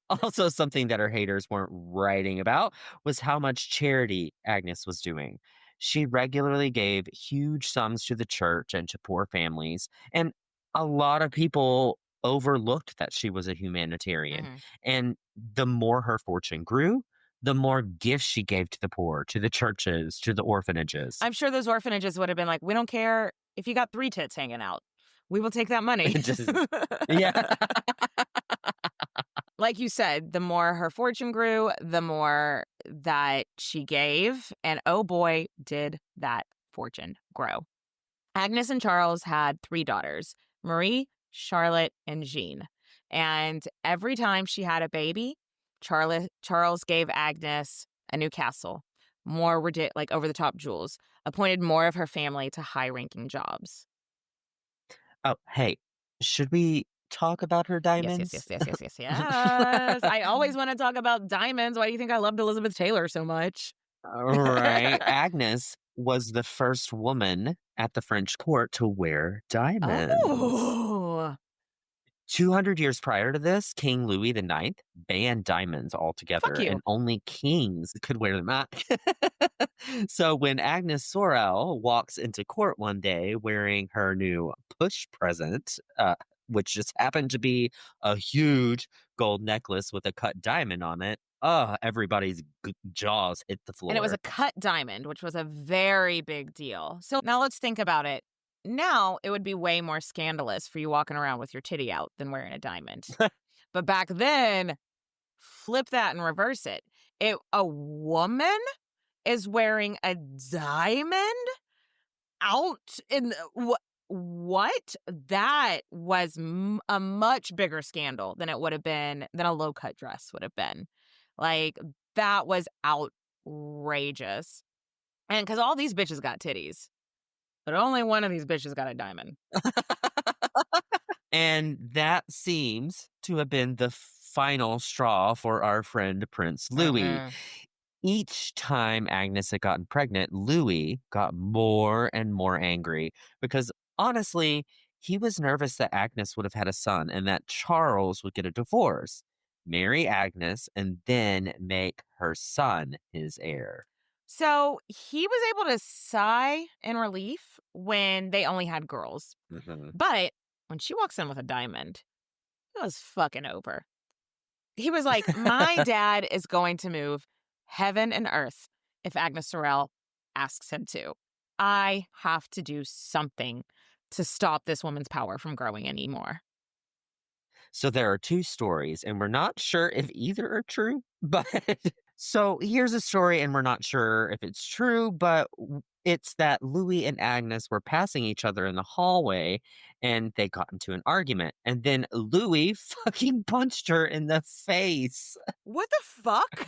Also, something that her haters weren't writing about was how much charity Agnes was doing. She regularly gave huge sums to the church and to poor families, and a lot of people overlooked that she was a humanitarian. Mhm. And the more her fortune grew, the more gifts she gave to the poor, to the churches, to the orphanages. I'm sure those orphanages would have been like, we don't care if you got 3 tits hanging out. We will take that money. Just, yeah. Like you said, the more her fortune grew, the more that she gave. And oh boy, did that fortune grow. Agnes and Charles had 3 daughters, Marie, Charlotte, and Jean. And every time she had a baby, Charles gave Agnes a new castle, more like over-the-top jewels, appointed more of her family to high-ranking jobs. Oh, hey, should we talk about her diamonds? Yes. I always want to talk about diamonds. Why do you think I loved Elizabeth Taylor so much? Right. Agnes was the first woman at the French court to wear diamonds. Oh. 200 years prior to this, King Louis IX banned diamonds altogether, Fuck you. and only kings could wear them out. So when Agnes Sorel walks into court one day wearing her new push present, which just happened to be a huge gold necklace with a cut diamond on it, everybody's jaws hit the floor. And it was a cut diamond, which was a very big deal. So now let's think about it. Now it would be way more scandalous for you walking around with your titty out than wearing a diamond. But back then, flip that and reverse it. A woman is wearing a diamond out in what? That was a much bigger scandal than it would have been, than a low-cut dress would have been. Like, that was outrageous. And because all these bitches got titties, but only one of these bitches got a diamond. And that seems to have been the final straw for our friend Prince Louis. Mhm. Each time Agnes had gotten pregnant, Louis got more and more angry because honestly, he was nervous that Agnes would have had a son and that Charles would get a divorce, marry Agnes, and then make her son his heir. So he was able to sigh in relief when they only had girls. Mhm. But when she walks in with a diamond, it was fucking over. He was like, my dad is going to move heaven and earth if Agnes Sorel asks him to. I have to do something to stop this woman's power from growing anymore. So there are 2 stories, and we're not sure if either are true, but so here's a story, and we're not sure if it's true, but it's that Louis and Agnes were passing each other in the hallway, and they got into an argument, and then Louis fucking punched her in the face. What the fuck?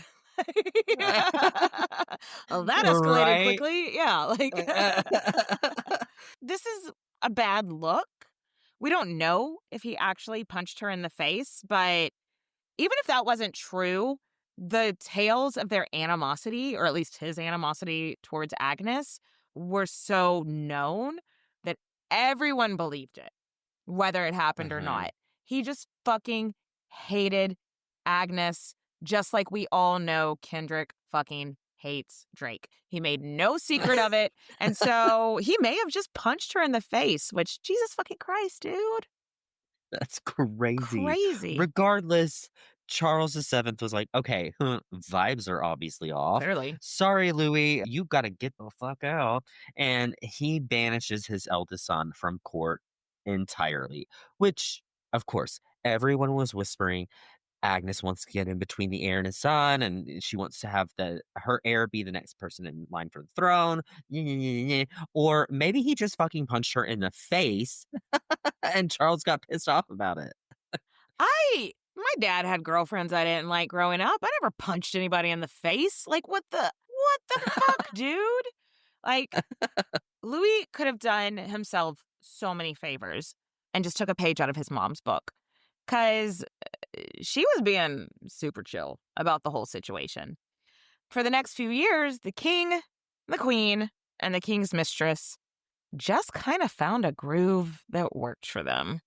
Well, that escalated Right? quickly. Yeah, like this is a bad look. We don't know if he actually punched her in the face, but even if that wasn't true, the tales of their animosity, or at least his animosity towards Agnes, were so known that everyone believed it, whether it happened or Mhm. not. He just fucking hated Agnes, just like we all know Kendrick fucking hates Drake. He made no secret of it. And so he may have just punched her in the face, which, Jesus fucking Christ, dude. That's crazy. Crazy. Regardless, Charles VII was like, okay, vibes are obviously off. Clearly. Sorry, Louis, you got to get the fuck out. And he banishes his eldest son from court entirely, which, of course, everyone was whispering. Agnes wants to get in between the heir and his son, and she wants to have her heir be the next person in line for the throne. Or maybe he just fucking punched her in the face, and Charles got pissed off about it. My dad had girlfriends I didn't like growing up. I never punched anybody in the face. Like, what the fuck, dude? Like, Louis could have done himself so many favors and just took a page out of his mom's book. because she was being super chill about the whole situation. For the next few years, the king, the queen, and the king's mistress just kind of found a groove that worked for them.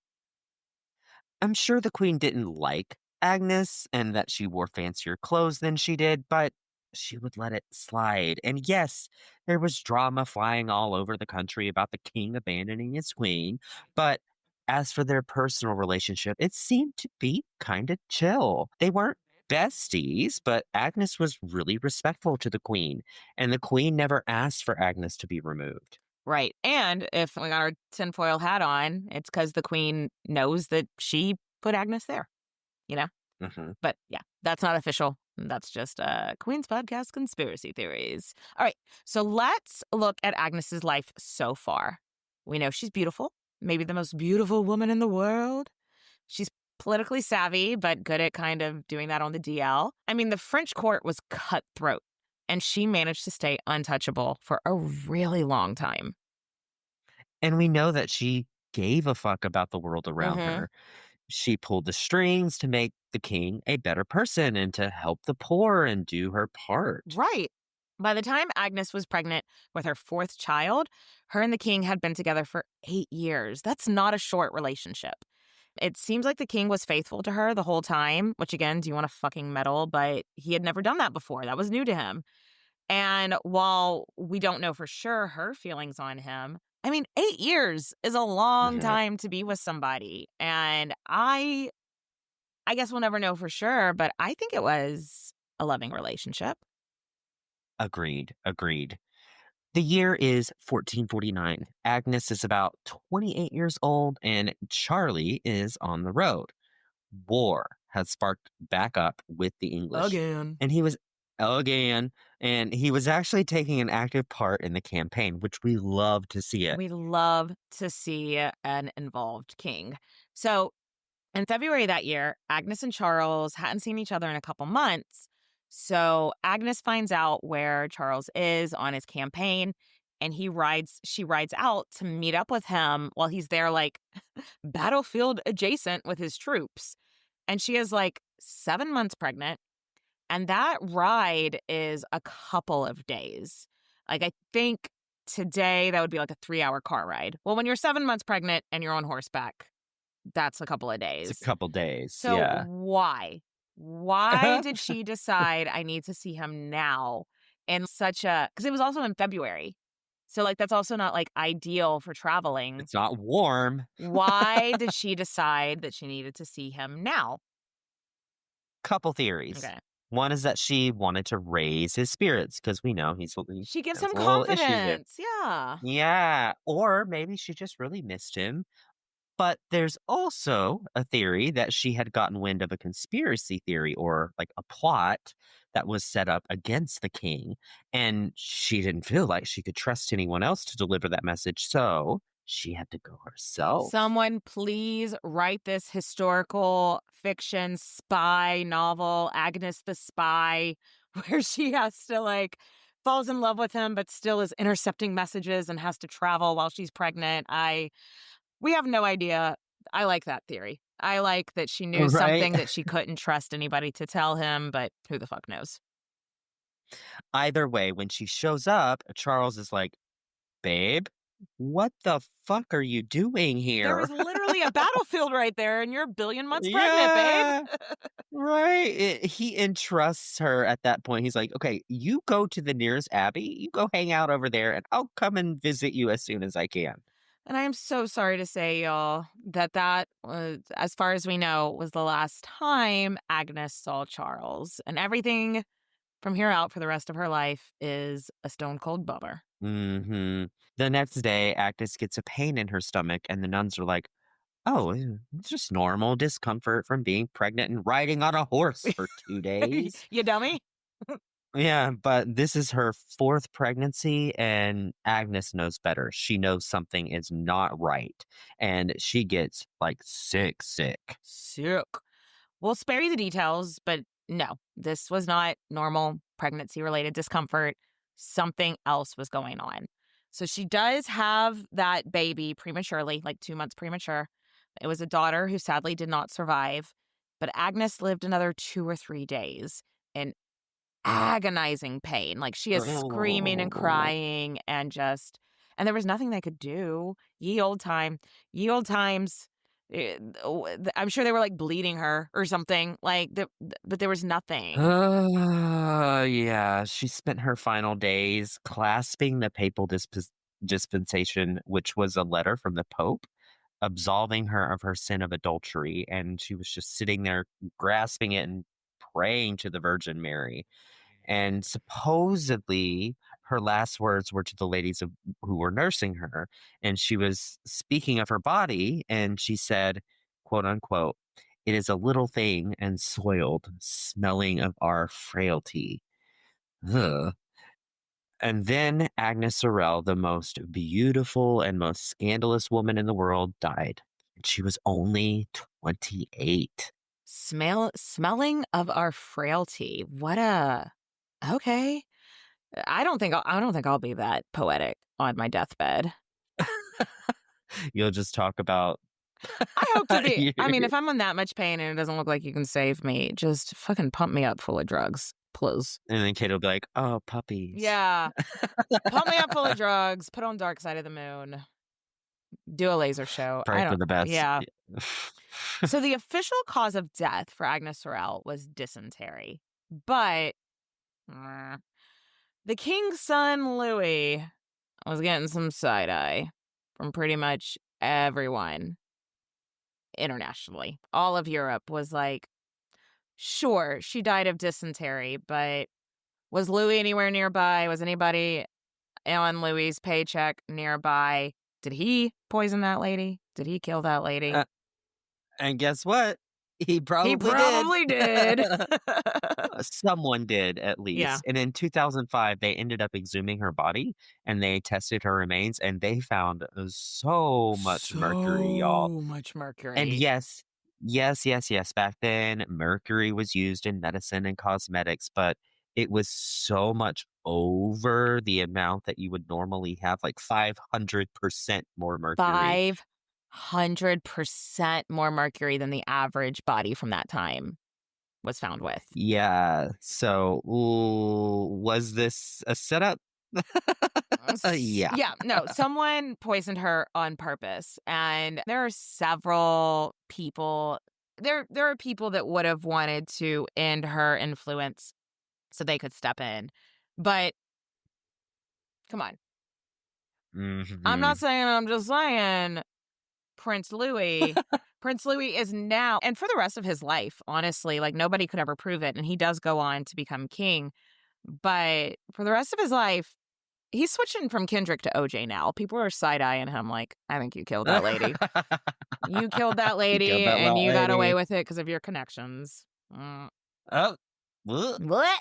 I'm sure the queen didn't like Agnes and that she wore fancier clothes than she did, but she would let it slide. And yes, there was drama flying all over the country about the king abandoning his queen. But as for their personal relationship, it seemed to be kind of chill. They weren't besties, but Agnes was really respectful to the queen, and the queen never asked for Agnes to be removed. Right. And if we got our tinfoil hat on, it's because the queen knows that she put Agnes there, you know? Hmm. But yeah, that's not official. That's just Queen's Podcast conspiracy theories. All right. So let's look at Agnes's life so far. We know she's beautiful, maybe the most beautiful woman in the world. She's politically savvy, but good at kind of doing that on the DL. I mean, the French court was cutthroat, and she managed to stay untouchable for a really long time. And we know that she gave a fuck about the world around Mhm. her. She pulled the strings to make the king a better person and to help the poor and do her part. Right. By the time Agnes was pregnant with her fourth child, her and the king had been together for 8 years. That's not a short relationship. It seems like the king was faithful to her the whole time, which again, do you want to fucking meddle? But he had never done that before. That was new to him. And while we don't know for sure her feelings on him, I mean, 8 years is a long Yeah, time to be with somebody. And I guess we'll never know for sure, but I think it was a loving relationship. agreed, agreed. The year is 1449. Agnes is about 28 years old and Charlie is on the road. War had sparked back up with the English. Again. And he was again, and he was actually taking an active part in the campaign, which we love to see it. We love to see an involved king. So in February that year, Agnes and Charles hadn't seen each other in a couple months. So Agnes finds out where Charles is on his campaign, and she rides out to meet up with him while he's there, like battlefield adjacent with his troops. And she is like 7 months pregnant. And that ride is a couple of days. Like, I think today that would be like a 3-hour car ride. Well, when you're 7 months pregnant and you're on horseback, that's a couple of It's days. a couple days. So Yeah. why? Why did she decide I need to see him now in such a, because it was also in February. So like, that's also not like ideal for traveling. It's not warm. Why did she decide that she needed to see him now? Couple theories. Okay. One is that she wanted to raise his spirits because we know he She gives has him a little issue here. confidence. Yeah. Yeah. Or maybe she just really missed him. But there's also a theory that she had gotten wind of a conspiracy theory or like a plot that was set up against the king. And she didn't feel like she could trust anyone else to deliver that message. So she had to go herself. Someone please write this historical fiction spy novel, Agnes the Spy, where she has to like falls in love with him, but still is intercepting messages and has to travel while she's pregnant. We have no idea. I like that theory. I like that she knew something Right? that she couldn't trust anybody to tell him, but who the fuck knows? Either way, when she shows up, Charles is like, babe, what the fuck are you doing There here? is literally a battlefield right there, and you're a billion months pregnant, Yeah. babe. Right. He entrusts her at that point. He's like, okay, you go to the nearest abbey, you go hang out over there, and I'll come and visit you as soon as I can. And I am so sorry to say, y'all, that was, as far as we know, was the last time Agnes saw Charles. And everything from here out for the rest of her life is a stone cold bummer. Hmm. The next day, Agnes gets a pain in her stomach, and the nuns are like, oh, it's just normal discomfort from being pregnant and riding on a horse for 2 days. You dummy? Yeah, but this is her fourth pregnancy, and Agnes knows better. She knows something is not right, and she gets like sick. Sick. We'll spare you the details, but no, this was not normal pregnancy related discomfort. Something else was going on. So she does have that baby prematurely, like 2 months premature. It was a daughter who sadly did not survive, but Agnes lived another 2 or 3 days in agonizing pain. Like, she is screaming and crying and there was nothing they could do. Ye old times. I'm sure they were like bleeding her or something, like, but there was nothing. Yeah, she spent her final days clasping the papal dispensation, which was a letter from the Pope absolving her of her sin of adultery. And she was just sitting there grasping it and praying to the Virgin Mary. And supposedly, her last words were to the ladies who were nursing her. And she was speaking of her body, and she said, quote unquote, "It is a little thing and soiled, smelling of our frailty." Ugh. And then Agnes Sorel, the most beautiful and most scandalous woman in the world, died. She was only 28. Smelling of our frailty. Okay. I don't think I'll be that poetic on my deathbed. You'll just talk about. I hope to be. I mean, you. if I'm in that much pain and it doesn't look like you can save me, just fucking pump me up full of drugs, please. And then Kate will be like, "Oh, puppies." Yeah. Pump me up full of drugs, put on Dark Side of the Moon, do a laser show. Pray for the best. Yeah. So the official cause of death for Agnes Sorel was dysentery. But the king's son, Louis, was getting some side-eye from pretty much everyone internationally. All of Europe was like, sure, she died of dysentery, but was Louis anywhere nearby? Was anybody on Louis's paycheck nearby? Did he poison that lady? Did he kill that lady? And guess what? He probably did. Someone did, at least. Yeah. And in 2005, they ended up exhuming her body and they tested her remains and they found so much mercury, y'all. So much mercury. And yes. Back then, mercury was used in medicine and cosmetics, but it was so much over the amount that you would normally have, like 500% more mercury. 500% more mercury than the average body from that time was found with. Yeah. So, was this a setup? Yeah. Yeah, no, someone poisoned her on purpose. And there are several people, there are people that would have wanted to end her influence so they could step in. But come on. Mhm. I'm not saying, I'm just saying Prince Louis. Prince Louis is now, and for the rest of his life, honestly, like nobody could ever prove it. And he does go on to become king. But for the rest of his life, he's switching from Kendrick to OJ now. People are side-eyeing him like, I think you killed that lady. You killed that lady and you got away with it because of your connections. Oh, What?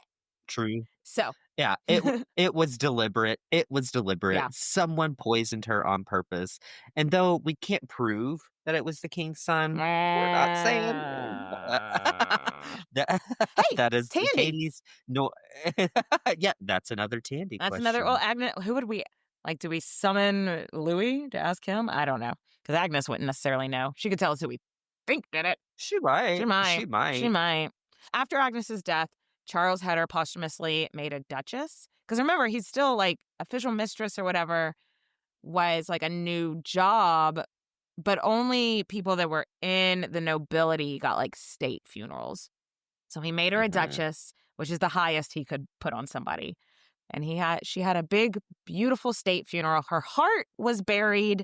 true. So. Yeah, it was deliberate. It was deliberate. Yeah. Someone poisoned her on purpose. And though we can't prove that it was the king's son, we're not saying that is Tandy. Katie's. No, yeah, that's another Tandy. That's question. another. Well, Agnes, who would we like? Do we summon Louis to ask him? I don't know, because Agnes wouldn't necessarily know. She could tell us who we think did it. She might. She might. After Agnes's death, Charles had her posthumously made a duchess. Because remember, he's still like official mistress or whatever was like a new job, but only people that were in the nobility got like state funerals. So he made her a duchess, which is the highest he could put on somebody. And she had a big, beautiful state funeral. Her heart was buried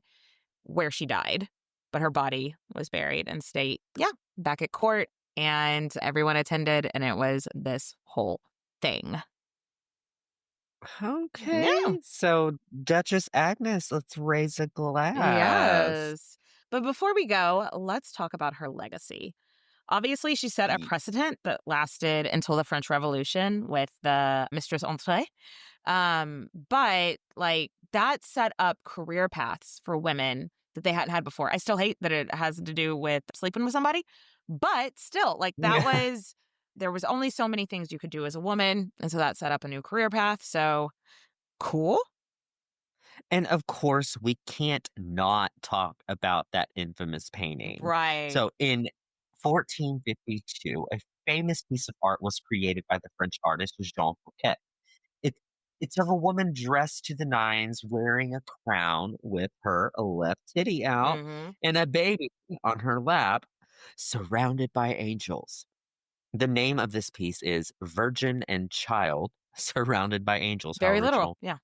where she died, but her body was buried in state. Yeah, back at court. And everyone attended, and it was this whole thing. Okay. Yeah. So, Duchess Agnes, let's raise a glass. Yes. But before we go, let's talk about her legacy. Obviously, she set a precedent that lasted until the French Revolution with the Mistress Intrigue. But like that set up career paths for women that they hadn't had before. I still hate that it has to do with sleeping with somebody, but still, like there was only so many things you could do as a woman. And so that set up a new career path. So cool. And of course, we can't not talk about that infamous painting. Right. So in 1452, a famous piece of art was created by the French artist Jean Fouquet. It, it's of a woman dressed to the nines, wearing a crown with her left titty out Hmm. and a baby on her lap, surrounded by angels. The name of this piece is Virgin and Child, Surrounded by Angels. How Very literal. original. Yeah.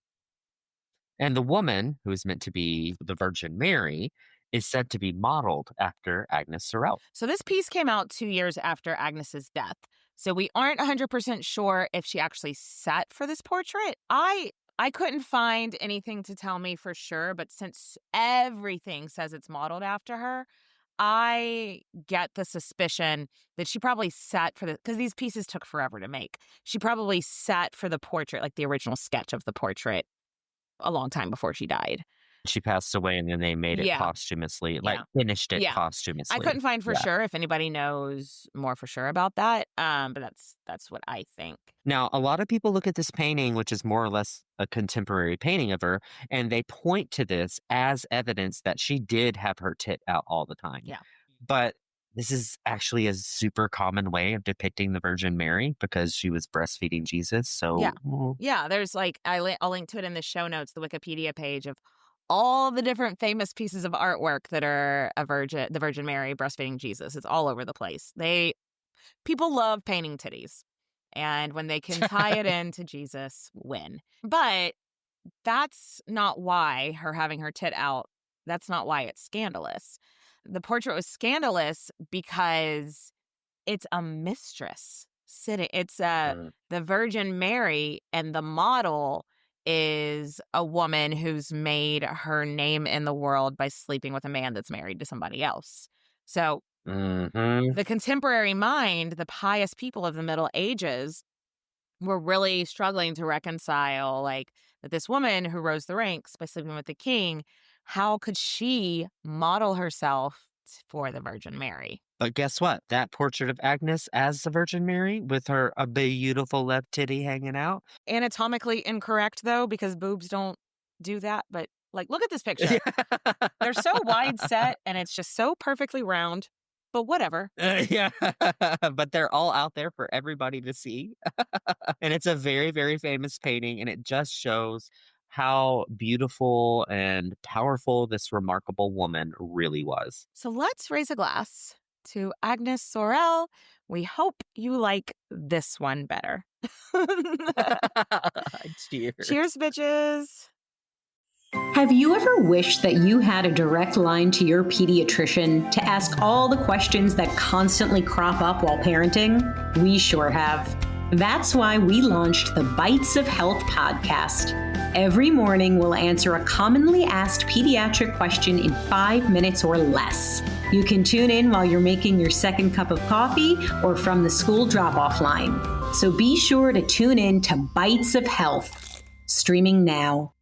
And the woman, who is meant to be the Virgin Mary, is said to be modeled after Agnes Sorel. So this piece came out 2 years after Agnes's death. So we aren't 100% sure if she actually sat for this portrait. I couldn't find anything to tell me for sure, but since everything says it's modeled after her, I get the suspicion that she probably sat for because these pieces took forever to make. She probably sat for the portrait, like the original sketch of the portrait, a long time before she died. She passed away and then they made it Yeah. posthumously, Yeah. finished it Yeah. posthumously. I couldn't find for Yeah. sure if anybody knows more for sure about that. But that's what I think. Now, a lot of people look at this painting, which is more or less a contemporary painting of her, and they point to this as evidence that she did have her tit out all the time. Yeah. But this is actually a super common way of depicting the Virgin Mary because she was breastfeeding Jesus. So, Yeah. Yeah, there's I'll link to it in the show notes, the Wikipedia page of all the different famous pieces of artwork that are the Virgin Mary breastfeeding Jesus. It's all over the place. People love painting titties. And when they can tie it into Jesus, win. But that's not why her having her tit out, that's not why it's scandalous. The portrait was scandalous because it's a mistress sitting. It's the Virgin Mary, and the model is a woman who's made her name in the world by sleeping with a man that's married to somebody else. So the contemporary mind, the pious people of the Middle Ages, were really struggling to reconcile that this woman who rose the ranks by sleeping with the king, how could she model herself for the Virgin Mary? But guess what? That portrait of Agnes as the Virgin Mary with her a beautiful left titty hanging out. Anatomically incorrect, though, because boobs don't do that. But look at this picture. They're so wide set and it's just so perfectly round. But whatever. Yeah, but they're all out there for everybody to see. And it's a very, very famous painting, and it just shows how beautiful and powerful this remarkable woman really was. So let's raise a glass to Agnes Sorel. We hope you like this one better. Cheers. Cheers, bitches. Have you ever wished that you had a direct line to your pediatrician to ask all the questions that constantly crop up while parenting? We sure have. That's why we launched the Bites of Health podcast. Every morning, we'll answer a commonly asked pediatric question in 5 minutes or less. You can tune in while you're making your second cup of coffee or from the school drop-off line. So be sure to tune in to Bites of Health, streaming now.